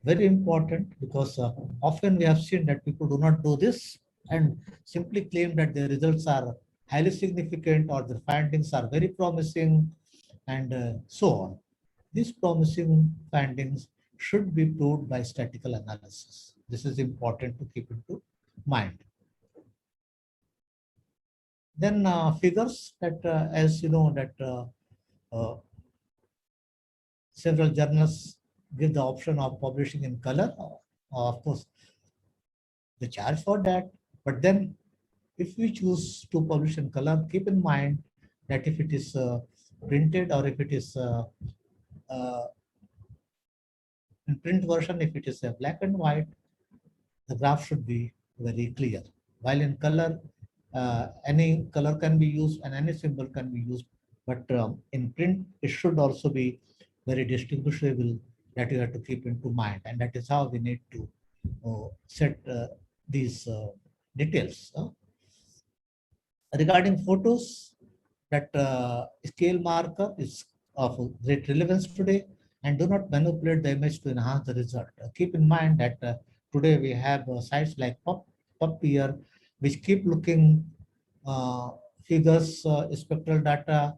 very important, because often we have seen that people do not do this and simply claim that the results are highly significant or the findings are very promising and so on. These promising findings should be proved by statistical analysis. This is important to keep into mind. Then figures that, as you know, that several journals give the option of publishing in color. Of course, they charge for that. But then if we choose to publish in color, keep in mind that if it is printed or if it is uh, in print version, if it is a black and white, the graph should be very clear. While in color, any color can be used and any symbol can be used. But in print, it should also be very distinguishable, that you have to keep into mind. And that is how we need to set these details. Regarding photos, that scale marker is of great relevance today, and do not manipulate the image to enhance the result. Keep in mind that today we have sites like PubPeer, which keep looking figures, spectral data,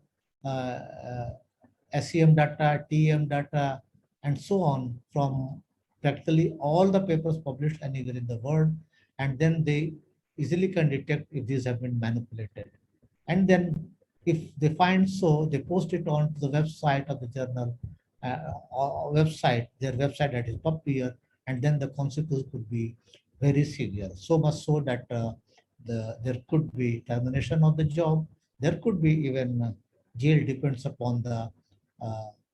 SEM data, TEM data, and so on from practically all the papers published anywhere in the world, and then they easily can detect if these have been manipulated. And then if they find so, they post it on the website of the journal, or website, their website, that is PubPeer, and then the consequence could be very severe. So much so that there could be termination of the job. There could be even jail, depends upon the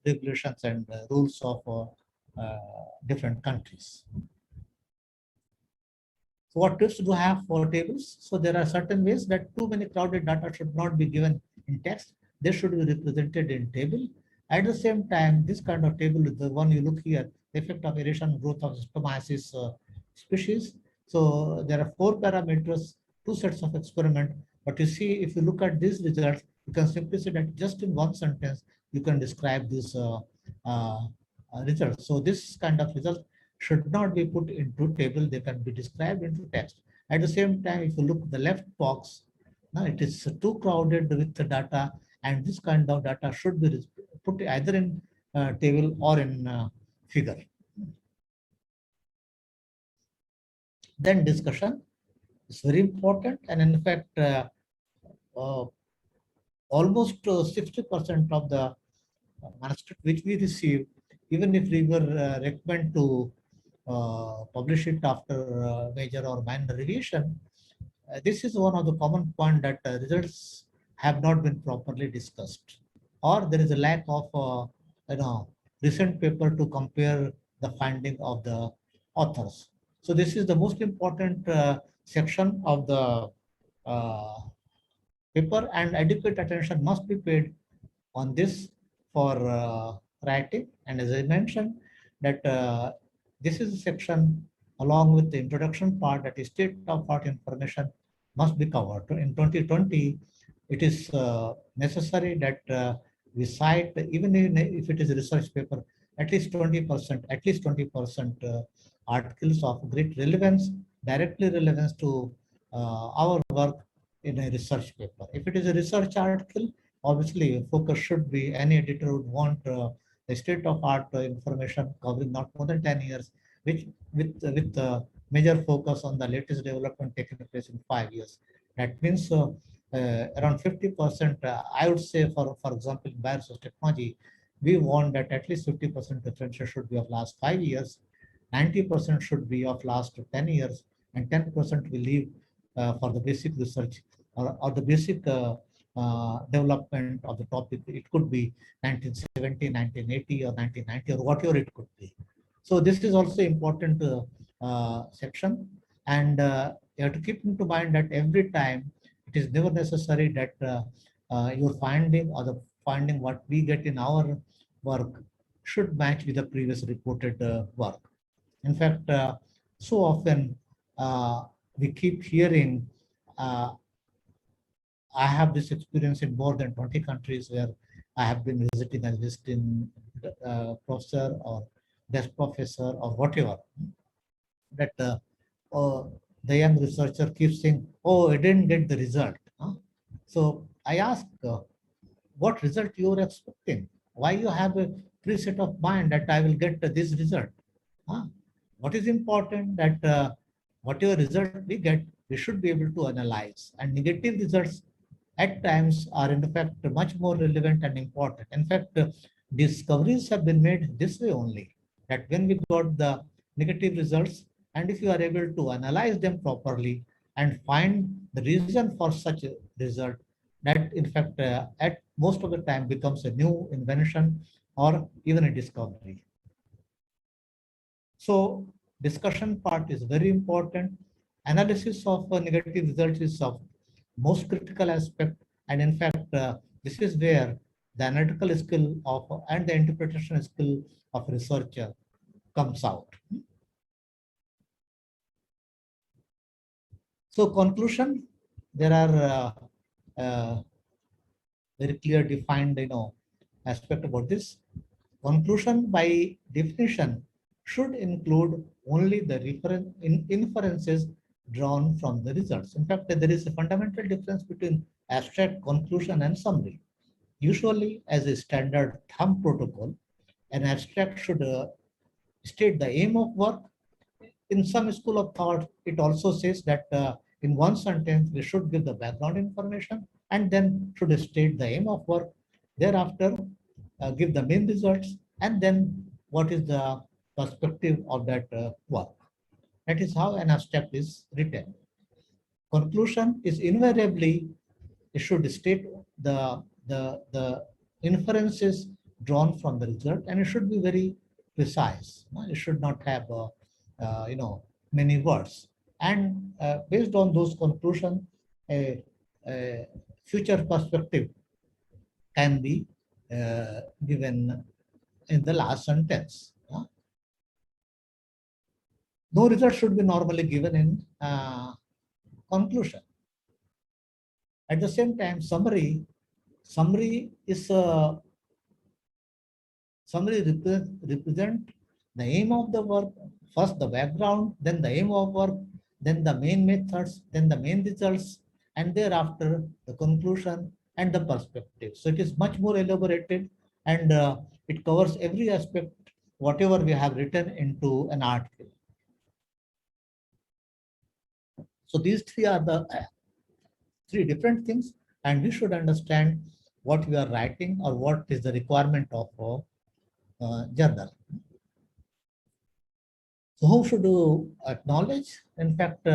regulations and rules of different countries. So what tips do I have for tables? So there are certain ways that too many crowded data should not be given in text. They should be represented in table. At the same time, this kind of table is the one you look here, effect of aeration growth of spermiosis species. So there are 4 parameters, 2 sets of experiment. But you see, if you look at these results, you can simply say that just in one sentence, you can describe these results. So this kind of result should not be put into table, they can be described into text. At the same time, if you look at the left box, now it is too crowded with the data, and this kind of data should be put either in table or in figure. Then discussion is very important, and in fact, almost 60% of the manuscript which we receive, even if we were recommend to publish it after major or minor revision, this is one of the common point that results have not been properly discussed, or there is a lack of recent paper to compare the finding of the authors. So this is the most important section of the paper, and adequate attention must be paid on this for writing. And as I mentioned, that this is a section along with the introduction part, that is state-of-art information must be covered. In 2020, it is necessary that we cite, even if it is a research paper, at least 20% articles of great relevance, directly relevance to our work in a research paper. If it is a research article, obviously focus should be, any editor would want the state-of-art information covering not more than 10 years, which with major focus on the latest development taking place in 5 years. That means around 50%, I would say, for example, in bioresource technology, we want that at least 50% differential should be of last 5 years, 90% should be of last 10 years, and 10% we leave for the basic research or the basic development of the topic. It could be 1970, 1980, or 1990, or whatever it could be. So this is also important section, and you have to keep into mind that every time it is never necessary that your finding or the finding what we get in our work should match with the previous reported work. In fact, so often we keep hearing, I have this experience in more than 20 countries where I have been visiting as visiting professor or desk professor or whatever, that the young researcher keeps saying, oh, I didn't get the result. So I ask, what result you are expecting? Why you have a preset of mind that I will get this result? What is important that whatever result we get, we should be able to analyze. And negative results at times are in fact much more relevant and important. In fact, discoveries have been made this way only, that when we got the negative results, and if you are able to analyze them properly and find the reason for such a result, that in fact at most of the time becomes a new invention or even a discovery. So discussion part is very important. Analysis of negative results is of most critical aspect, and in fact this is where the analytical skill of and the interpretation skill of researcher comes out. So conclusion, there are very clear defined aspect about this. Conclusion by definition should include only the inferences drawn from the results. In fact, there is a fundamental difference between abstract, conclusion, and summary. Usually, as a standard thumb protocol, an abstract should state the aim of work. In some school of thought, it also says that in one sentence, we should give the background information and then should state the aim of work. Thereafter, give the main results, and then what is the perspective of that work. That is how an abstract is written. Conclusion is invariably, it should state the inferences drawn from the result, and it should be very precise. It should not have many words. And based on those conclusions, a future perspective can be given in the last sentence. No result should be normally given in conclusion. At the same time, summary is summary represent the aim of the work, first the background, then the aim of work, then the main methods, then the main results, and thereafter the conclusion and the perspective. So it is much more elaborated, and it covers every aspect, whatever we have written into an article. So these three are the three different things, and we should understand what we are writing or what is the requirement of a journal. So who should do acknowledge? In fact,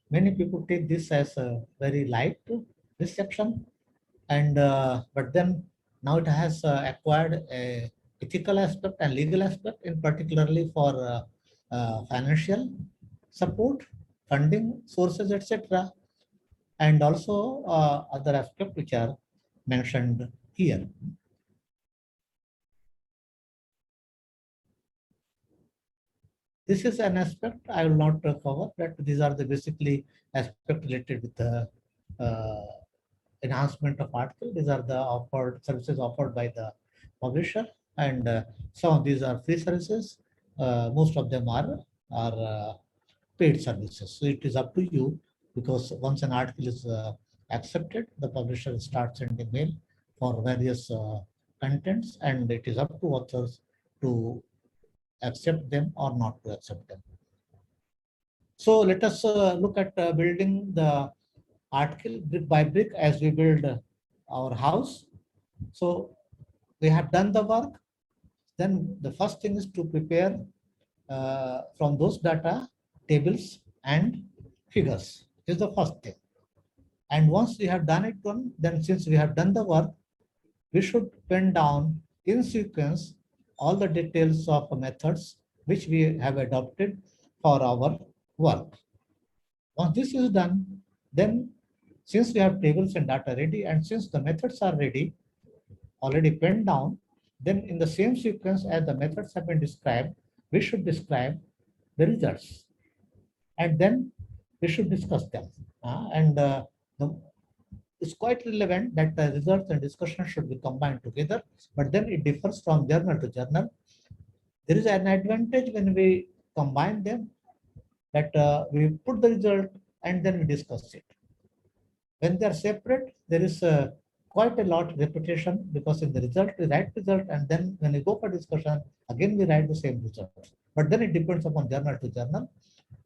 many people take this as a very light reception, and but then now it has acquired a ethical aspect and legal aspect, in particularly for financial support, funding sources, etc., and also other aspects which are mentioned here. This is an aspect I will not cover, but these are the basically aspects related with the enhancement of article. These are the offered services offered by the publisher, and some of these are free services. Most of them are paid services. So it is up to you, because once an article is accepted, the publisher starts sending mail for various contents, and it is up to authors to accept them or not to accept them. So let us look at building the article brick by brick as we build our house. So we have done the work. Then the first thing is to prepare from those data tables and figures. This is the first thing. And once we have done it, then since we have done the work, we should pen down in sequence all the details of methods which we have adopted for our work. Once this is done, then since we have tables and data ready, and since the methods are ready, already penned down, then in the same sequence as the methods have been described, we should describe the results. And then we should discuss them. It's quite relevant that the results and discussion should be combined together, but then it differs from journal to journal. There is an advantage when we combine them, that we put the result and then we discuss it. When they are separate, there is quite a lot of repetition, because in the result we write result, and then when we go for discussion, again we write the same result. But then it depends upon journal to journal.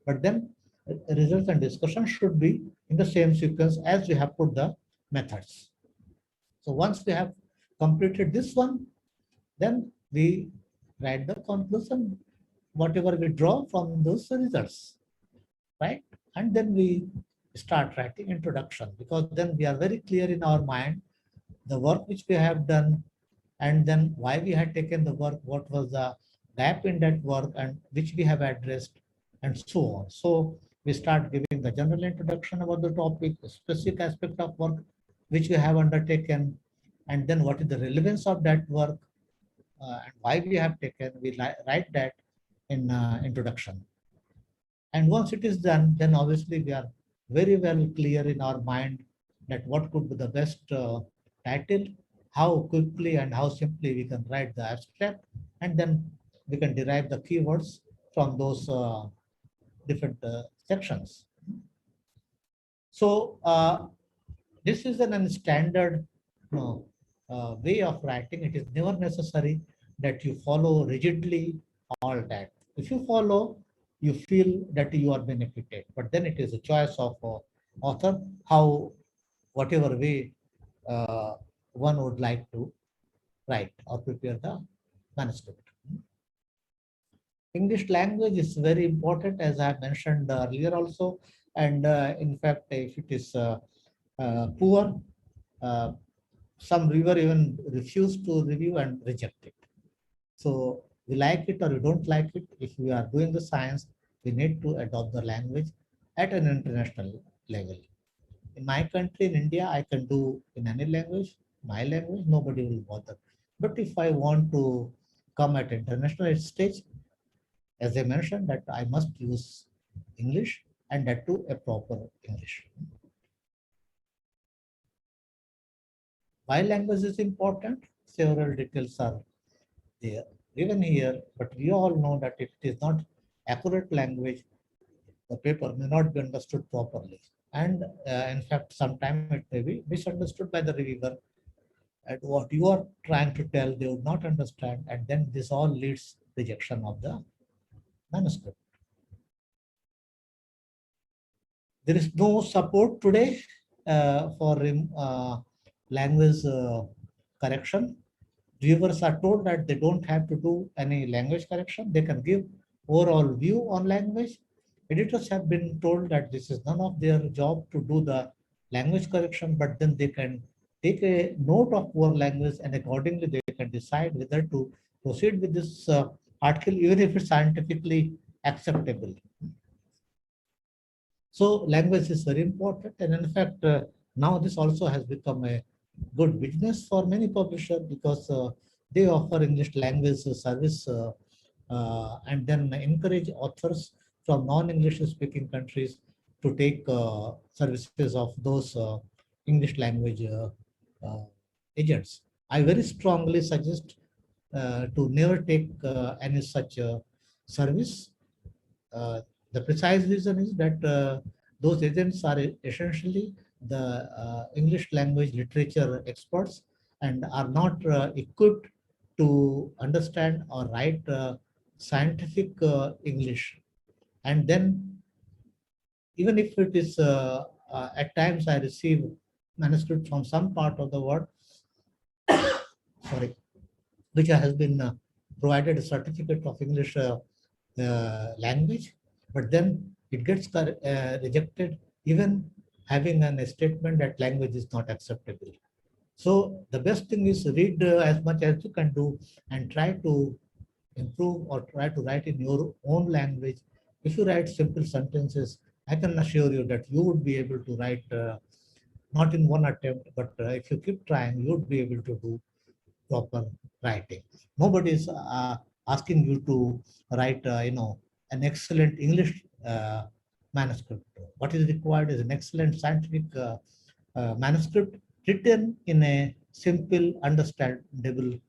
But then results and discussion should be in the same sequence as we have put the methods. So once we have completed this one, Then we write the conclusion, whatever we draw from those results, right? And then we start writing introduction, because then we are very clear in our mind the work which we have done, and then why we had taken the work, what was the gap in that work, and which we have addressed, and so on. So we start giving the general introduction about the topic, specific aspect of work which we have undertaken, and then what is the relevance of that work, and why we have taken. We write that in introduction. And once it is done, then obviously we are very well clear in our mind that what could be the best title, how quickly and how simply we can write the abstract, and then we can derive the keywords from those different sections. So this is an standard way of writing. It is never necessary that you follow rigidly all that. If you follow, you feel that you are benefited, but then it is a choice of author, how, whatever way one would like to write or prepare the manuscript. English language is very important, as I mentioned earlier also. And in fact, if it is poor, some reviewer even refuse to review and reject it. So we like it or we don't like it. If we are doing the science, we need to adopt the language at an international level. In my country, in India, I can do in any language, my language, nobody will bother. But if I want to come at international stage, as I mentioned, that I must use English, and that too a proper English. Why language is important? Several details are there given here, but we all know that if it is not accurate language, the paper may not be understood properly. And in fact, sometimes it may be misunderstood by the reviewer. And what you are trying to tell, they would not understand. And then this all leads rejection of the manuscript. There is no support today for language correction. Reviewers are told that they don't have to do any language correction. They can give overall view on language. Editors have been told that this is none of their job to do the language correction, but then they can take a note of poor language, and accordingly they can decide whether to proceed with this article, even if it's scientifically acceptable. So language is very important, and in fact, now this also has become a good business for many publishers, because they offer English language service and then encourage authors from non-English speaking countries to take services of those English language agents. I very strongly suggest to never take any such service. The precise reason is that those agents are essentially the English language literature experts and are not equipped to understand or write scientific English. And then even if it is at times I receive manuscript from some part of the world, sorry, which has been provided a certificate of English language, but then it gets rejected, even having a statement that language is not acceptable. So the best thing is read as much as you can do and try to improve or try to write in your own language. If you write simple sentences, I can assure you that you would be able to write not in one attempt, but if you keep trying, you would be able to do proper writing. Nobody is asking you to write, an excellent English manuscript. What is required is an excellent scientific manuscript written in a simple, understandable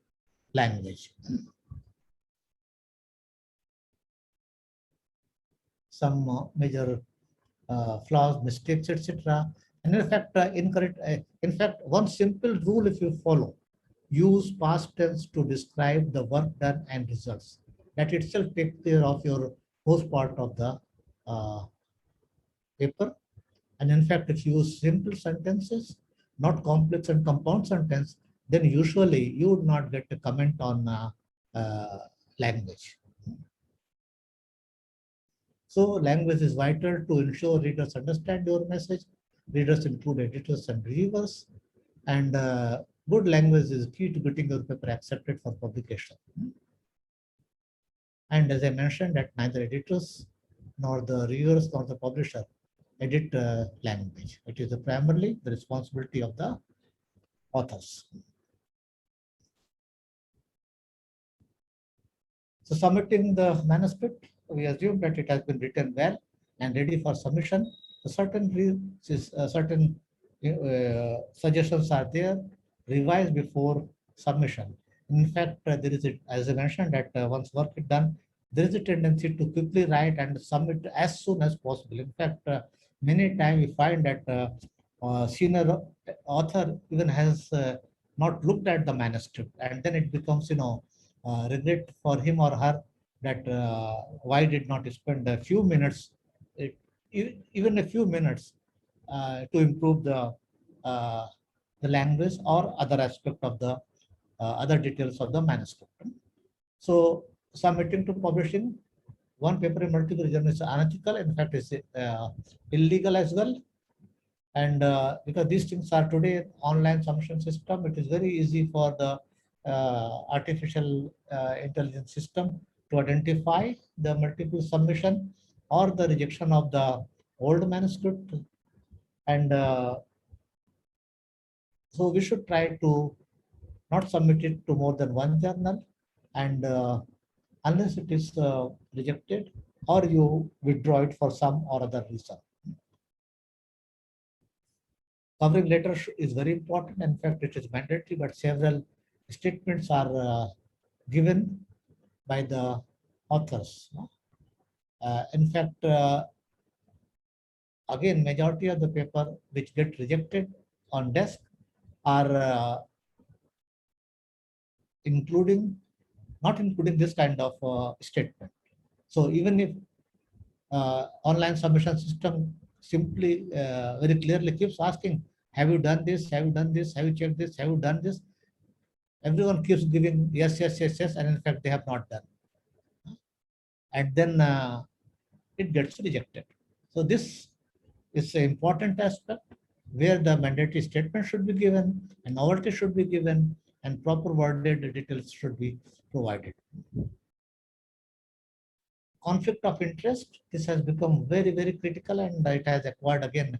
language. Some major flaws, mistakes, etc. And in fact, incorrect. In fact, one simple rule if you follow: use past tense to describe the work done and results. That itself takes care of your most part of the paper. And in fact, if you use simple sentences, not complex and compound sentence, then usually you would not get a comment on language. So language is vital to ensure readers understand your message. Readers include editors and reviewers, and good language is key to getting your paper accepted for publication. And as I mentioned, that neither editors nor the reviewers nor the publisher edit language. It is primarily the responsibility of the authors. So submitting the manuscript, we assume that it has been written well and ready for submission. Certain suggestions are there, revised before submission. In fact, there is, as I mentioned, that once work is done, there is a tendency to quickly write and submit as soon as possible. In fact, many times we find that senior author even has not looked at the manuscript, and then it becomes, regret for him or her that why did not spend a few minutes, even a few minutes, to improve the language or other aspect of the other details of the manuscript. So submitting to publishing one paper in multiple journals is unethical. In fact, it's illegal as well. And because these things are today online submission system, it is very easy for the artificial intelligence system to identify the multiple submission or the rejection of the old manuscript. And so we should try to not submit it to more than one journal, and unless it is rejected or you withdraw it for some or other reason. Covering letter is very important. In fact, it is mandatory, but several statements are given by the authors. In fact, again, majority of the paper which get rejected on desk are not including this kind of statement. So even if online submission system simply very clearly keeps asking, have you done this? Have you done this? Have you checked this? Have you done this? Everyone keeps giving yes, yes, yes, yes, and in fact they have not done. And then it gets rejected. So this is an important aspect where the mandatory statement should be given, and novelty should be given, and proper worded details should be provided. Conflict of interest, this has become very, very critical, and it has acquired again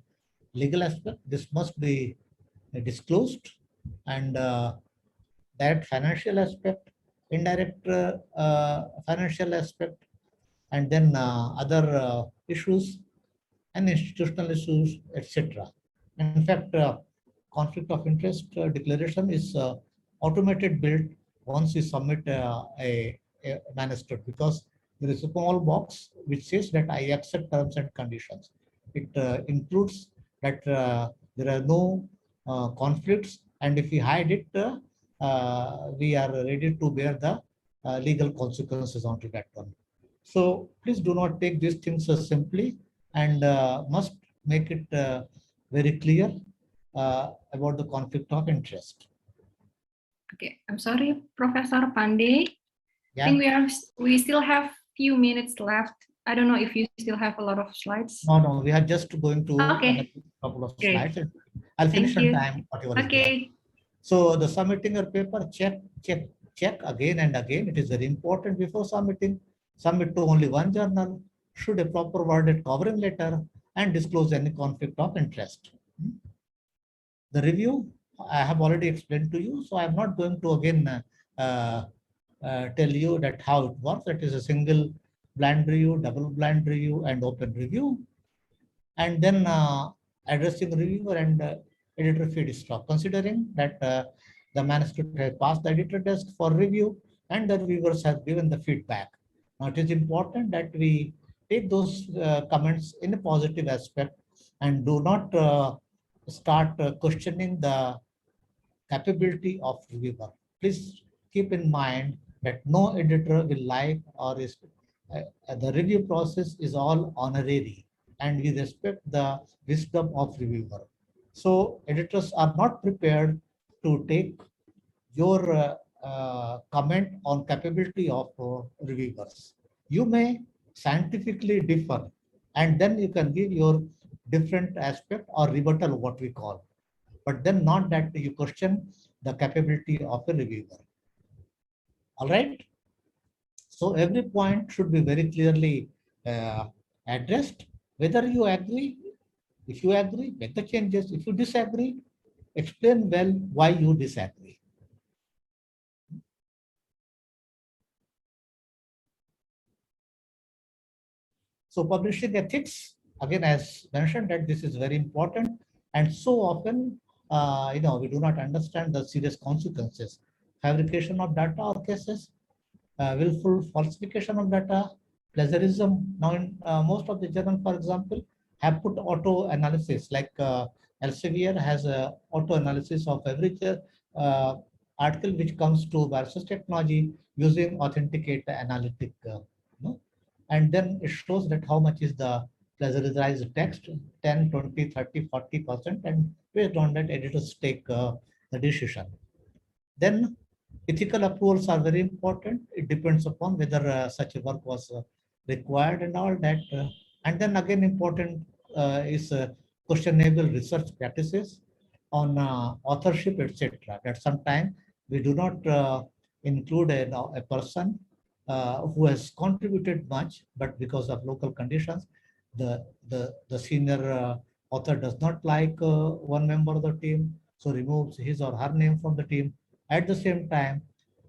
legal aspect. This must be disclosed, and direct financial aspect, indirect financial aspect, and then other issues and institutional issues, etc. In fact, conflict of interest declaration is automated built once you submit a manuscript, because there is a small box which says that I accept terms and conditions. It includes that there are no conflicts, and if we hide it, we are ready to bear the legal consequences onto that one. So please do not take these things simply, and must make it very clear about the conflict of interest. Okay, I'm sorry, Professor Pandey. Yeah. I think we still have few minutes left. I don't know if you still have a lot of slides. No, we are just going to okay. a couple of Great. slides. I'll finish on time, whatever is there. So the submitting your paper, check again and again. It is very important before submitting. Submit to only one journal, should a proper worded covering letter, and disclose any conflict of interest. The review, I have already explained to you, so I'm not going to again tell you that how it works. It is a single blind review, double blind review, and open review. And then addressing reviewer and editor feedstock, considering that the manuscript has passed the editor desk for review and the reviewers have given the feedback. Now it is important that we take those comments in a positive aspect and do not start questioning the capability of reviewer. Please keep in mind that no editor will like or is the review process is all honorary, and we respect the wisdom of reviewer. So editors are not prepared to take your comment on capability of reviewers. You may scientifically differ, and then you can give your different aspect or rebuttal, what we call, but then not that you question the capability of a reviewer. All right. So every point should be very clearly addressed. Whether you agree, if you agree, make the changes. If you disagree, explain well why you disagree. So publishing ethics, again, as mentioned, that this is very important, and so often, we do not understand the serious consequences. Fabrication of data or cases, willful falsification of data, plagiarism. Now, in most of the journal, for example, have put auto analysis, like Elsevier has a auto analysis of every article which comes to versus technology using authenticate analytic. And then it shows that how much is the plagiarized text, 10, 20, 30, 40%, and based on that, editors take the decision. Then ethical approvals are very important. It depends upon whether such a work was required and all that. And then again, important is questionable research practices on authorship, etc. That sometimes we do not include a person who has contributed much, but because of local conditions, the senior author does not like one member of the team, so removes his or her name from the team. At the same time,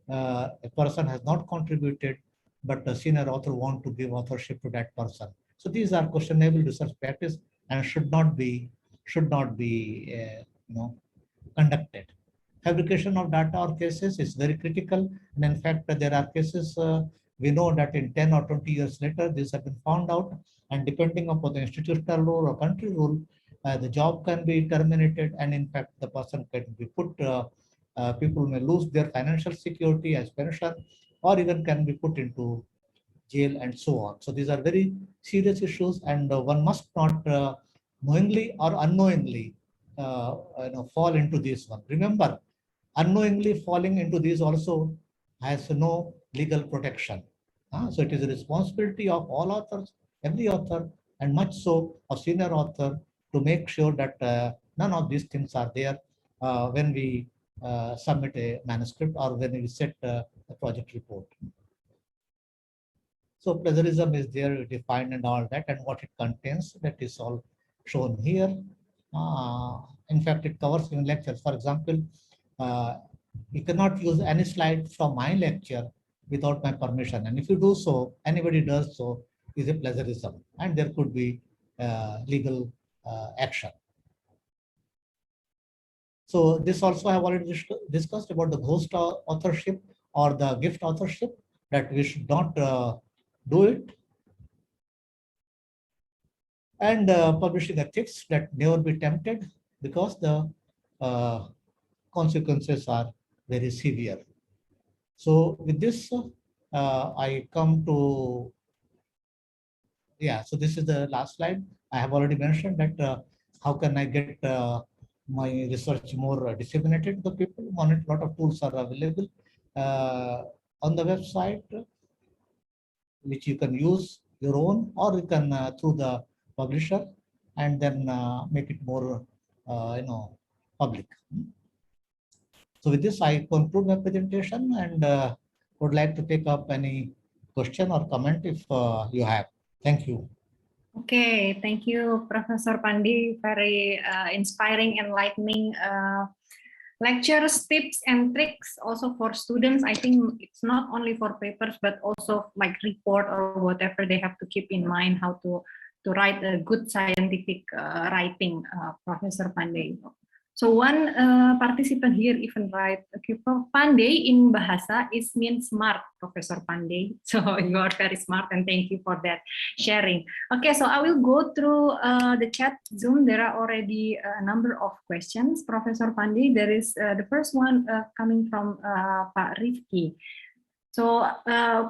a person has not contributed, but the senior author want to give authorship to that person. So these are questionable research practice and should not be conducted. Fabrication of data or cases is very critical, and in fact, there are cases we know that in 10 or 20 years later, these have been found out, and depending upon the institutional rule or country rule, the job can be terminated, and in fact, the person can be put. People may lose their financial security as pension, or even can be put into jail and so on. So these are very serious issues, and one must not knowingly or unknowingly fall into this one. Remember, unknowingly falling into these also has no legal protection. So it is a responsibility of all authors, every author, and much so of senior author, to make sure that none of these things are there when we submit a manuscript or when we set a project report. So plagiarism is there defined and all that, and what it contains, that is all shown here. In fact, it covers in lectures. For example, you cannot use any slide from my lecture without my permission. And if you do so, anybody does so, is a plagiarism, and there could be legal action. So this also I have already discussed about the ghost authorship or the gift authorship, that we should not do it. And publishing ethics, that never be tempted, because the consequences are very severe. So with this, I come to, so this is the last slide. I have already mentioned that how can I get my research more disseminated to the people. A lot of tools are available on the website, which you can use your own, or you can through the publisher, and then make it more public. So with this, I conclude my presentation, and would like to take up any question or comment if you have. Thank you. Okay, thank you, Professor Pandi. Very inspiring, enlightening lectures, tips, and tricks also for students. I think it's not only for papers, but also like report or whatever they have to keep in mind how to write a good scientific writing, Professor Pandey. So one participant here even write, okay, Pandey in Bahasa is means smart, Professor Pandey. So you are very smart, and thank you for that sharing. Okay, so I will go through the chat Zoom. There are already a number of questions, Professor Pandey. There is the first one coming from Pak Rifki. So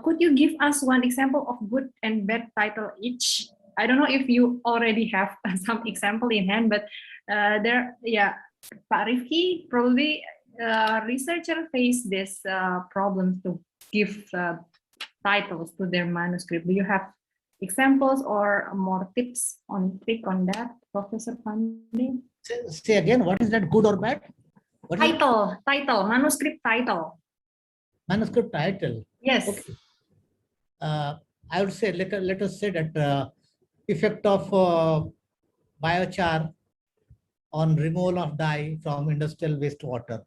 could you give us one example of good and bad title each? I don't know if you already have some example in hand, but there, yeah. Pak Rifki, probably researchers face this problem to give titles to their manuscript. Do you have examples or more tips on that, Professor Pandey? Say again, what is that, good or bad? What is it? Title, manuscript title. Manuscript title. Yes. Okay. I would say, let us say that effect of biochar on removal of dye from industrial wastewater.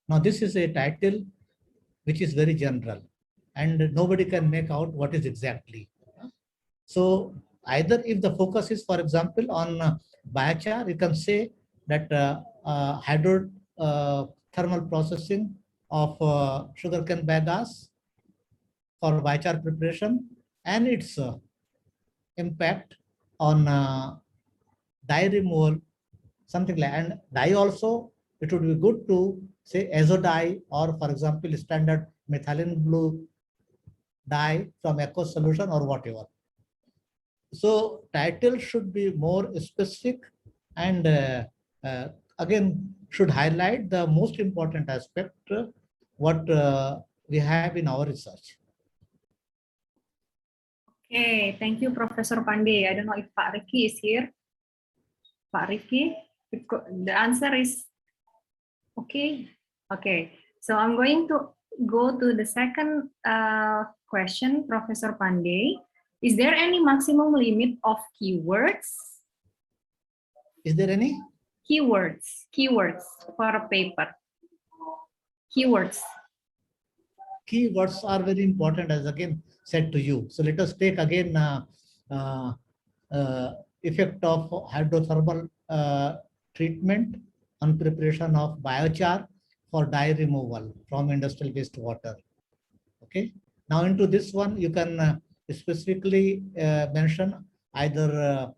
Now, this is a title which is very general and nobody can make out what is exactly. So either if the focus is, for example, on biochar, you can say that hydrothermal processing of sugarcane bagasse for biochar preparation and its impact on dye removal, something like, and dye also, it would be good to say azo dye or, for example, standard methylene blue dye from aqueous solution or whatever. So title should be more specific and again should highlight the most important aspect what we have in our research. Okay, thank you, Professor Pandey. I don't know if Pak Rifki is here. Pak Rifki, the answer is okay. Okay, so I'm going to go to the second question, Professor Pandey. Is there any maximum limit of keywords? Is there any? Keywords for a paper. Keywords. Keywords are very important, as again said to you. So let us take again effect of hydrothermal treatment on preparation of biochar for dye removal from industrial wastewater. Okay. Now into this one, you can specifically mention either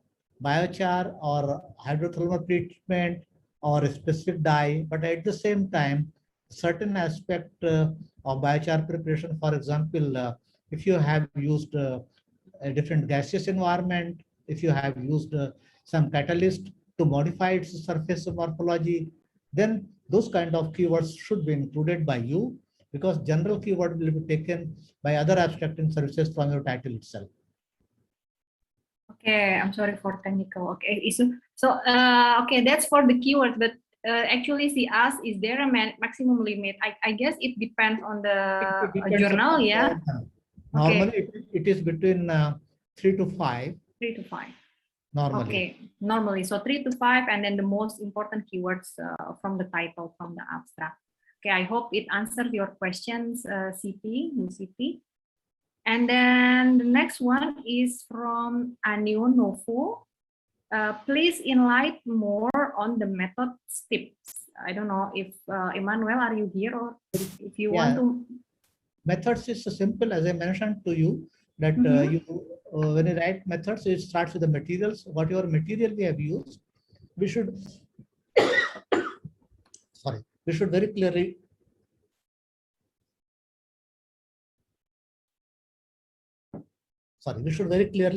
biochar or hydrothermal treatment or a specific dye, but at the same time, certain aspect of biochar preparation, for example, if you have used a different gaseous environment, if you have used some catalyst to modify its surface morphology, then those kind of keywords should be included by you, because general keyword will be taken by other abstracting services from your title itself. Okay, I'm sorry for technical. Okay, so okay, that's for the keyword, but actually she asked, is there a maximum limit? I guess it depends on the journal, yeah. Normally, it is between 3 to 5. 3 to 5. Normally. Okay, normally. So 3 to 5, and then the most important keywords from the title, from the abstract. Okay, I hope it answered your questions, CP. And then the next one is from Anio Novo. Please enlighten more on the method tips. I don't know if Emmanuel, are you here, or if you want to. Methods is simple, as I mentioned to you, that you when you write methods, it starts with the materials. Whatever material we have used, we should very clearly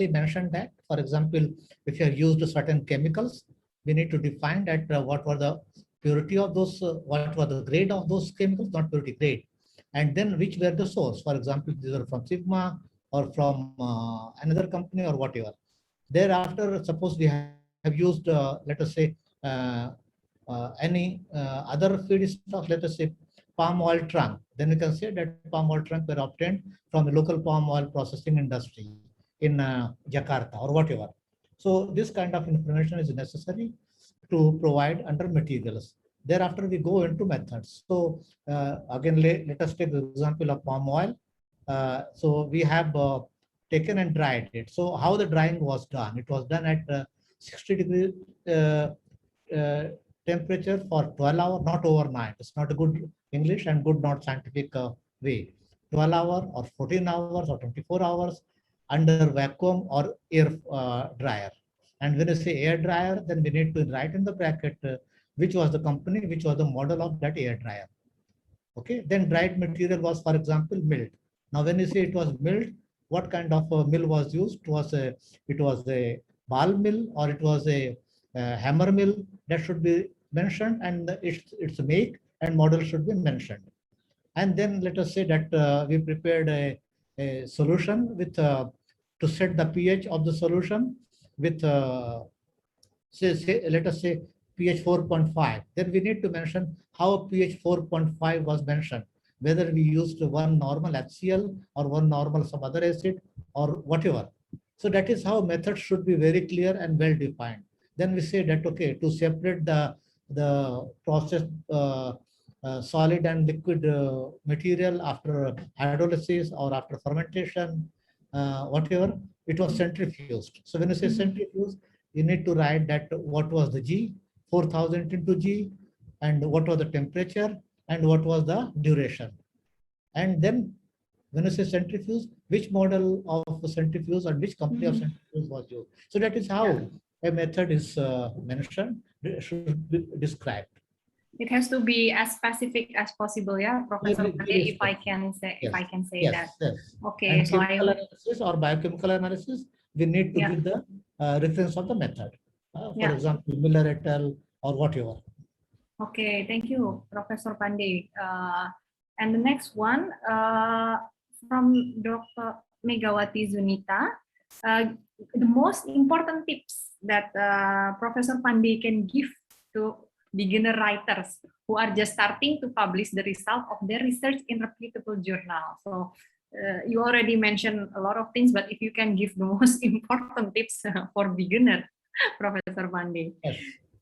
mention that. For example, if you have used certain chemicals, we need to define that what were the purity of those, what were the grade of those chemicals, not purity, grade, and then which were the source. For example, these are from Sigma or from another company or whatever. Thereafter, suppose we have used, let us say, any other feedstock, let us say palm oil trunk, then we can say that palm oil trunk were obtained from a local palm oil processing industry in Jakarta or whatever. So this kind of information is necessary to provide under materials. Thereafter, we go into methods. So again, let us take the example of palm oil. So we have taken and dried it. So how the drying was done? It was done at 60-degree temperature for 12 hours, not overnight. It's not a good English and good not scientific way. 12 hours or 14 hours or 24 hours under vacuum or air dryer. And when you say air dryer, then we need to write in the bracket which was the company, which was the model of that air dryer. Okay, then dried material was, for example, milled. Now, when you say it was milled, what kind of mill was used? It was a ball mill or it was a hammer mill. That should be mentioned and its make and model should be mentioned. And then let us say that we prepared a solution with to set the pH of the solution with let us say pH 4.5. Then we need to mention how pH 4.5 was mentioned, whether we used one normal HCl or one normal some other acid or whatever. So that is how method should be very clear and well defined. Then we say that, okay, to separate the process solid and liquid material after hydrolysis or after fermentation, whatever, it was centrifuged. So when you say centrifuge, you need to write that what was the G, 4000 into G, and what was the temperature, and what was the duration. And then when you say centrifuge, which model of centrifuge or which company of centrifuge was used. So that is how a method is mentioned, should be described. It has to be as specific as possible, yeah, Professor Pande, if I can say, yes. if I can say yes, that. Yes. Okay, And so chemical analysis or biochemical analysis, we need to Yeah. give the reference of the method. For Yeah. example, Miller et al. Or whatever. Okay, thank you, Professor Pande. And the next one from Dr. Megawati Zunita, the most important tips that Professor Pande can give to beginner writers who are just starting to publish the result of their research in reputable journal. So you already mentioned a lot of things, but if you can give the most important tips for beginner, Professor Pande. Yes.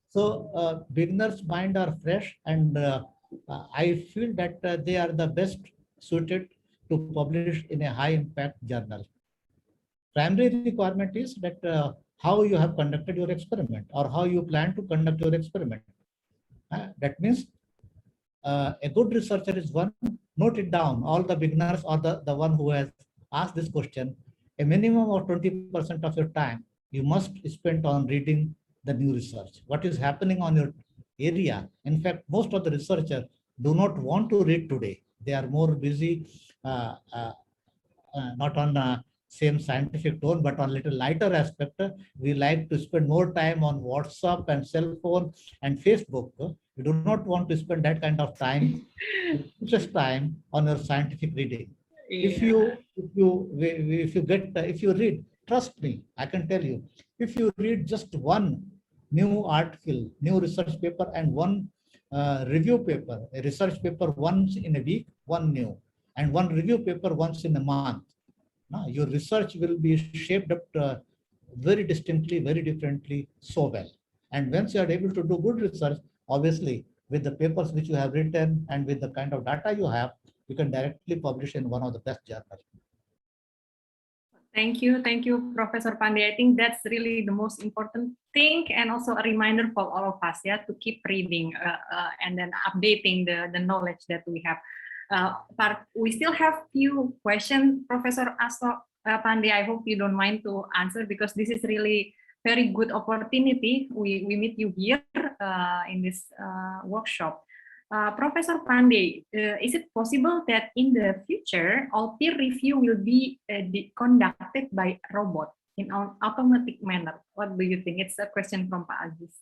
So beginners' mind are fresh, and I feel that they are the best suited to publish in a high impact journal. Primary requirement is that how you have conducted your experiment or how you plan to conduct your experiment. That means a good researcher is one, note it down, all the beginners or the one who has asked this question, a minimum of 20% of your time you must spend on reading the new research, what is happening on your area. In fact, most of the researchers do not want to read today. They are more busy, not on same scientific tone, but on little lighter aspect. We like to spend more time on WhatsApp and cell phone and Facebook. We do not want to spend that kind of time, just time on your scientific reading. Yeah. If you read, trust me, I can tell you, if you read just one new article, new research paper, and one review paper, a research paper once in a week, one new, and one review paper once in a month, your research will be shaped up very distinctly, very differently, so well. And once you are able to do good research, obviously, with the papers which you have written and with the kind of data you have, you can directly publish in one of the best journals. Thank you, Professor Pande. I think that's really the most important thing, and also a reminder for all of us, yeah, to keep reading and then updating the knowledge that we have. But we still have few questions, Professor Asto Pande. I hope you don't mind to answer, because this is really very good opportunity. We meet you here in this workshop. Professor Pande, is it possible that in the future all peer review will be conducted by robot in an automatic manner? What do you think? It's a question from Pak Aziz.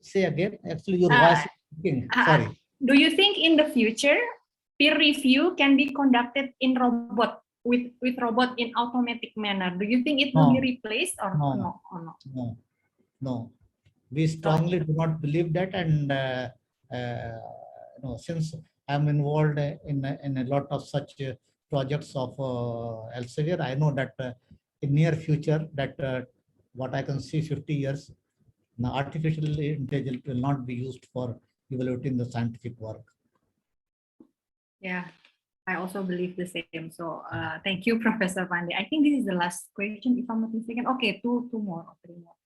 Say again. Actually, your voice is speaking. Sorry. Do you think in the future peer review can be conducted in robot with robot in automatic manner? Do you think it will be replaced or no? No. We strongly do not believe that, and since I'm involved in a lot of such projects of Elsevier, I know that in near future, that what I can see 50 years, now artificial intelligence will not be used for evaluating the scientific work. Yeah, I also believe the same. So thank you, Professor Pande. I think this is the last question, if I'm not mistaken. Okay, two more or three more.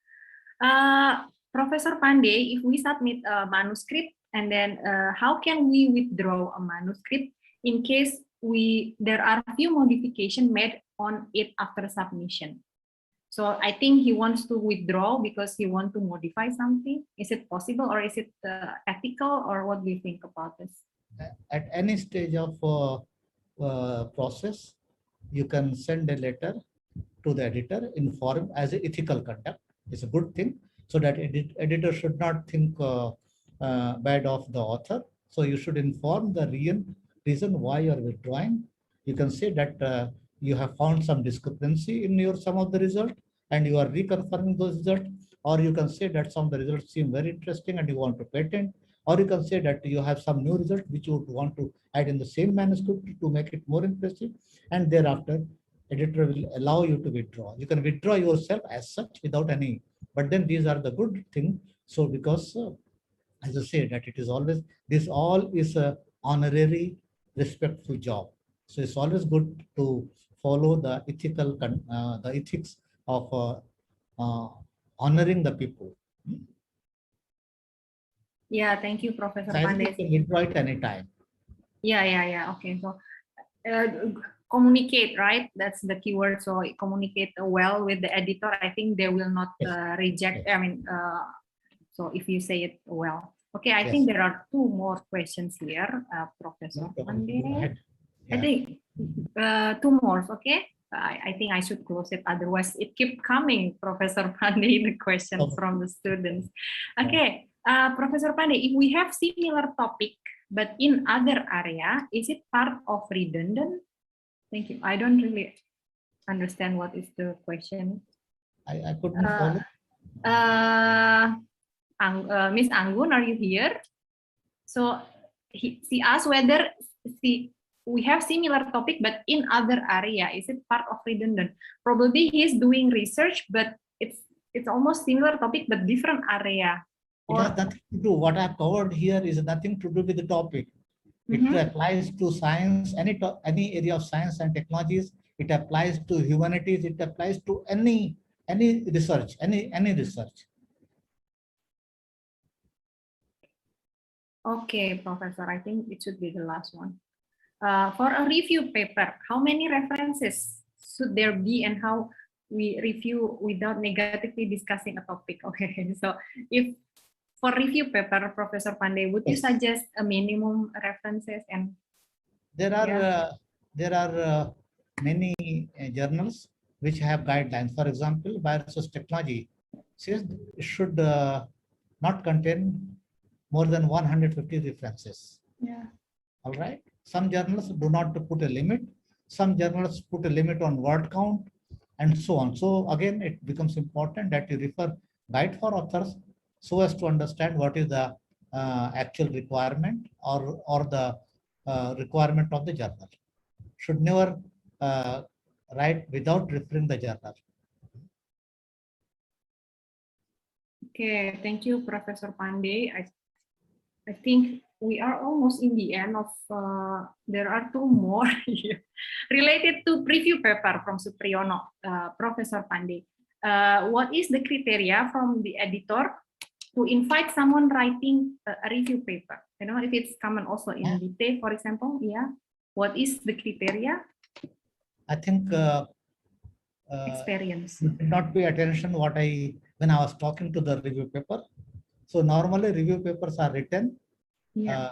Professor Pande, if we submit a manuscript, and then how can we withdraw a manuscript in case there are a few modifications made on it after submission? So I think he wants to withdraw because he wants to modify something. Is it possible, or is it ethical, or what do you think about this? At any stage of process, you can send a letter to the editor, inform as an ethical conduct. It's a good thing. so that editor should not think bad of the author. So you should inform the reason why you are withdrawing. You can say that you have found some discrepancy in your some of the result and you are reconfirming those results, or you can say that some of the results seem very interesting and you want to patent, or you can say that you have some new result which you would want to add in the same manuscript to make it more impressive, and thereafter editor will allow you to withdraw. You can withdraw yourself as such without any, but then these are the good thing. So because as I say that it is always, this all is a honorary respectful job. So it's always good to follow the the ethics of honoring the people. Yeah, thank you, Professor So I think you Pandey. can withdraw it anytime. Yeah. Okay, so communicate, right? That's the keyword. So communicate well with the editor. I think they will not reject. Yes. I mean, so if you say it well. Okay, I Yes. think there are two more questions here, Professor Go Pandey. ahead. I Yeah. think two more. Okay. I think I should close it. Otherwise, it keep coming, Professor Pandey, the questions from the students. Okay, Professor Pandey, if we have similar topic but in other area, is it part of redundant? Thank you. I don't really understand what is the question. I couldn't follow. Miss Anggun, are you here? So she asked whether we have similar topic, but in other area, is it part of redundant? Probably he's doing research, but it's almost similar topic, but different area. It has nothing to do. What I've covered here is nothing to do with the topic. It applies to science, any area of science and technologies. It applies to humanities. It applies to any research, any research. Okay, Professor, I think it should be the last one. For a review paper, how many references should there be and how we review without negatively discussing a topic? Okay, so if for review paper, Professor Pandey, would you suggest a minimum references? And there are many journals which have guidelines. For example, Bioresource Technology says it should not contain more than 150 references. Yeah. All right. Some journals do not put a limit. Some journals put a limit on word count, and so on. So again, it becomes important that you refer guide for authors so as to understand what is the actual requirement or the requirement of the journal. Should never write without referring the journal. Okay, thank you, Professor Pandey. I think we are almost in the end of, there are two more here related to preview paper from Supriyono, Professor Pandey. What is the criteria from the editor to invite someone writing a review paper? You know, if it's common also in DT, for example, yeah. What is the criteria? I think experience. You did not pay attention when I was talking to the review paper. So normally review papers are written. Yeah.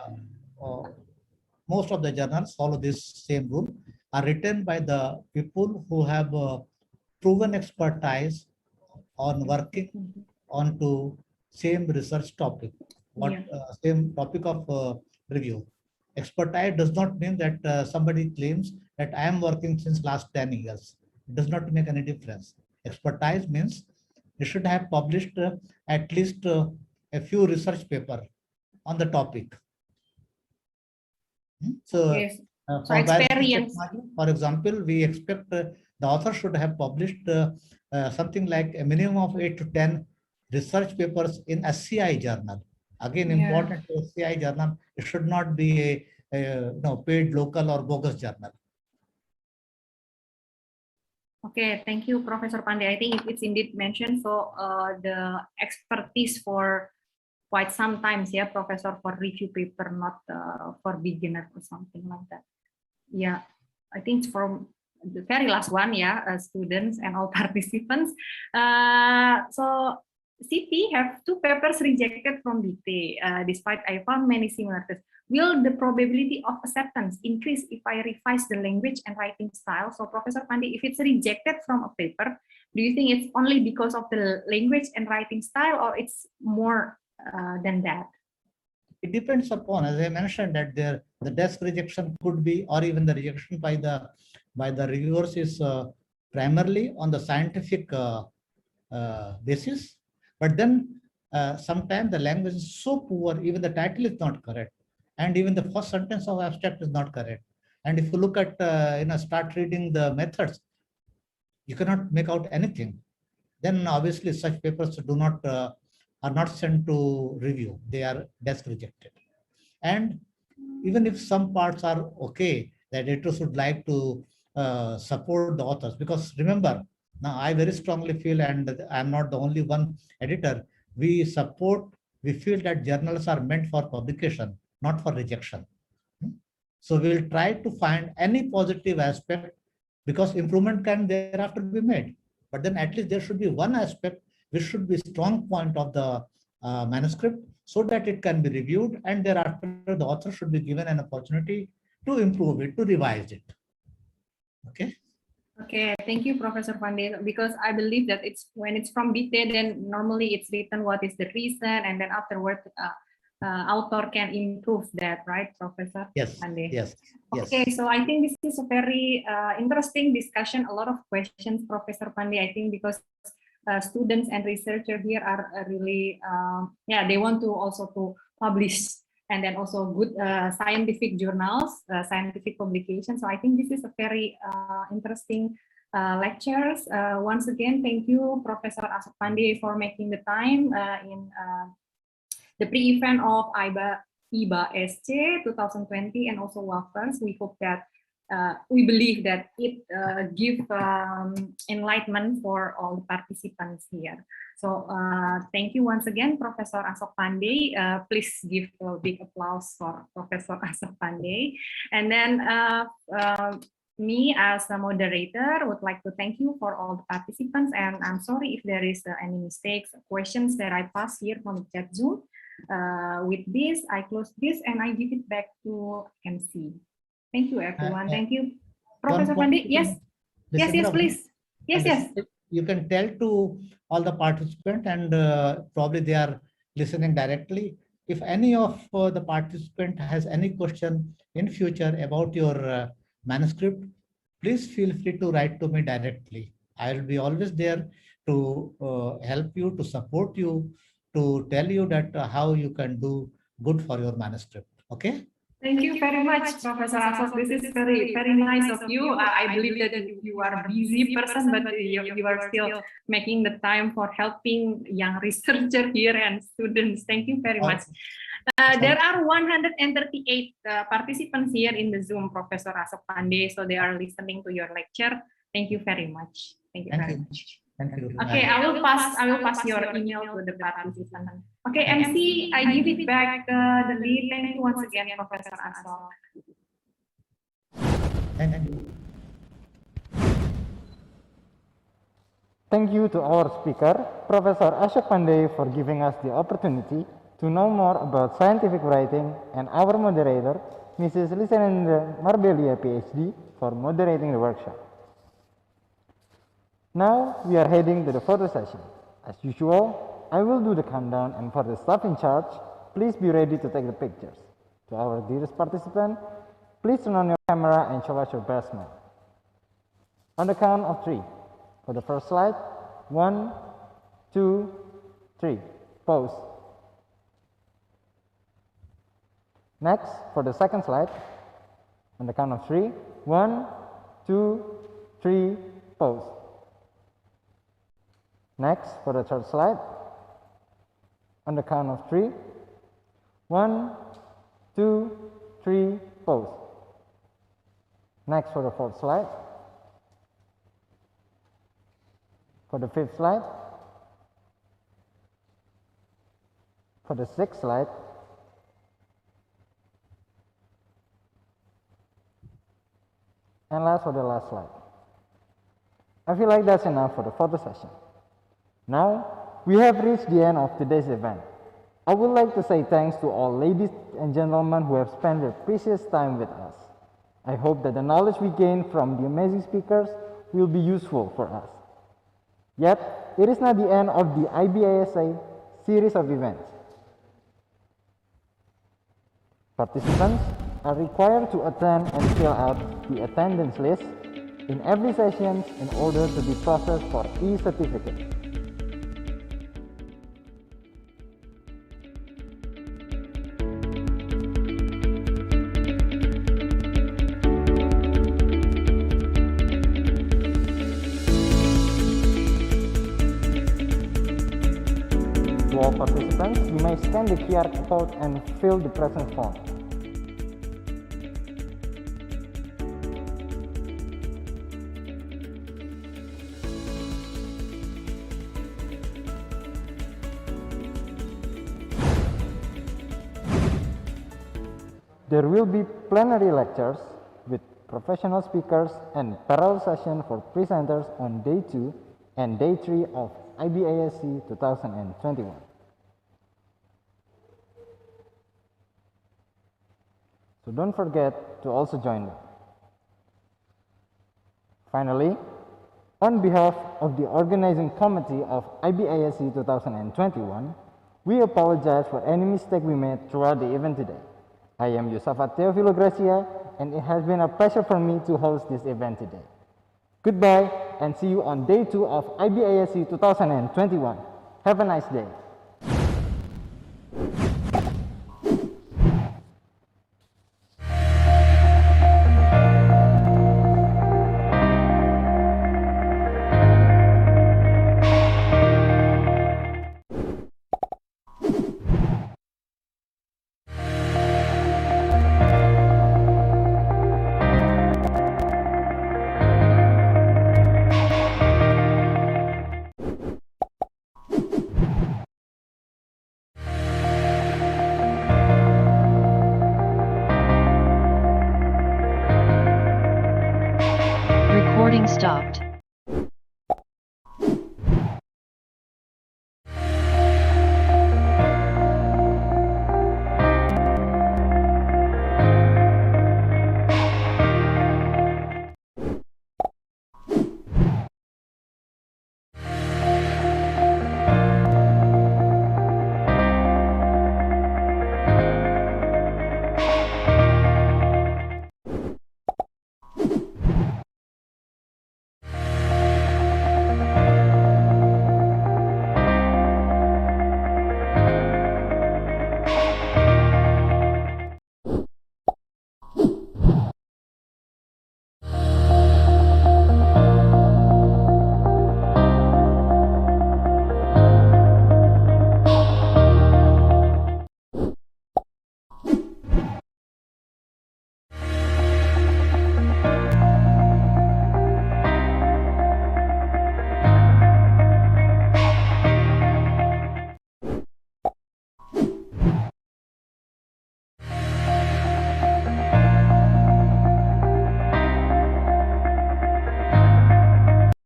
Most of the journals follow this same rule, are written by the people who have proven expertise on working onto same research topic, same topic of review. Expertise does not mean that somebody claims that I am working since last 10 years. It does not make any difference. Expertise means you should have published at least a few research papers on the topic. So, yes. So experience. For example, we expect the author should have published something like a minimum of 8 to 10 research papers in SCI journal. Again, important SCI journal. It should not be a paid local or bogus journal. Okay, thank you, Professor Pandey. I think it's indeed mentioned. So the expertise for quite sometimes, yeah, Professor, for review paper, not for beginner or something like that. Yeah, I think from the very last one, yeah, students and all participants. So CP have 2 papers rejected from DT, despite I found many similarities. Will the probability of acceptance increase if I revise the language and writing style? So Professor Pandey, if it's rejected from a paper, Do you think it's only because of the language and writing style, or it's more than that? It depends upon, as I mentioned, that the desk rejection could be, or even the rejection by the reviewers is primarily on the scientific basis. But then sometimes the language is so poor, even the title is not correct, and even the first sentence of abstract is not correct. And if you look at start reading the methods, you cannot make out anything. Then obviously such papers are not sent to review. They are desk rejected. And even if some parts are okay, the editors would like to support the authors, because remember, now I very strongly feel, and I'm not the only one editor, we feel that journals are meant for publication, not for rejection. So we'll try to find any positive aspect, because improvement can thereafter be made. But then at least there should be one aspect which should be a strong point of the manuscript, so that it can be reviewed, and thereafter the author should be given an opportunity to improve it, to revise it. Okay. Okay, thank you, Professor Pandey, because I believe that it's when it's from BT, then normally it's written what is the reason, and then afterward author can improve that, right, Professor Yes. Pandey? Yes. Okay, so I think this is a very interesting discussion, a lot of questions, Professor Pandey, I think, because students and researchers here are really, they want to also to publish, and then also good scientific journals, scientific publications. So I think this is a very interesting lectures. Once again, thank you, Professor Ashok Pandey, for making the time in the pre-event of IBA SC 2020 and also WAFERS. We hope that we believe that it gives enlightenment for all the participants here. So thank you once again, Professor Ashok Pandey. Please give a big applause for Professor Ashok Pandey. And then me as a moderator would like to thank you for all the participants. And I'm sorry if there is any mistakes, questions that I pass here from the chat Zoom. With this, I close this and I give it back to MC. Thank you, everyone. Thank you, Professor Pandey. Yes, yes, please. Yes. You can tell to all the participants, and probably they are listening directly. If any of the participant has any question in future about your manuscript, please feel free to write to me directly. I will be always there to help you, to support you, to tell you that how you can do good for your manuscript. Okay. Thank you very much, Professor Ashok. This is very, very nice of you. I believe that you are a busy person, but you are still making the time for helping young researchers here and students. Thank you very much. There are 138 participants here in the Zoom, Professor Ashok Pandey, so they are listening to your lecture. Thank you very much. Thank you very much. Thank you. Okay, I will pass your email to the participant. Okay, MC, I give it back the lead. Thank you once again, Professor Ashok. Thank you. Thank you to our speaker, Professor Ashok Pandey, for giving us the opportunity to know more about scientific writing, and our moderator, Mrs. Lisandra Marbelia, PhD, for moderating the workshop. Now we are heading to the photo session. As usual, I will do the countdown, and for the staff in charge, please be ready to take the pictures. To our dearest participant, please turn on your camera and show us your best smile. On the count of 3. For the first slide, 1, 2, 3. Pose. Next, for the second slide, on the count of 3, 1, 2, 3. Pose. Next, for the third slide, on the count of 3, 1, 2, 3, pose. Next, for the fourth slide. For the fifth slide. For the sixth slide. And last, for the last slide. I feel like that's enough for the photo session. Now, we have reached the end of today's event. I would like to say thanks to all ladies and gentlemen who have spent their precious time with us. I hope that the knowledge we gained from the amazing speakers will be useful for us. Yet, it is not the end of the IBISA series of events. Participants are required to attend and fill out the attendance list in every session in order to be processed for e-certificate. To all participants, you may scan the QR code and fill the presence form. There will be plenary lectures with professional speakers and parallel session for presenters on day 2 and day 3 of IBISC 2021. So don't forget to also join them. Finally, on behalf of the organizing committee of IBISC 2021, we apologize for any mistake we made throughout the event today. I am Yusafat Teofilo Gracia, and it has been a pleasure for me to host this event today. Goodbye, and see you on day 2 of IBISC 2021. Have a nice day.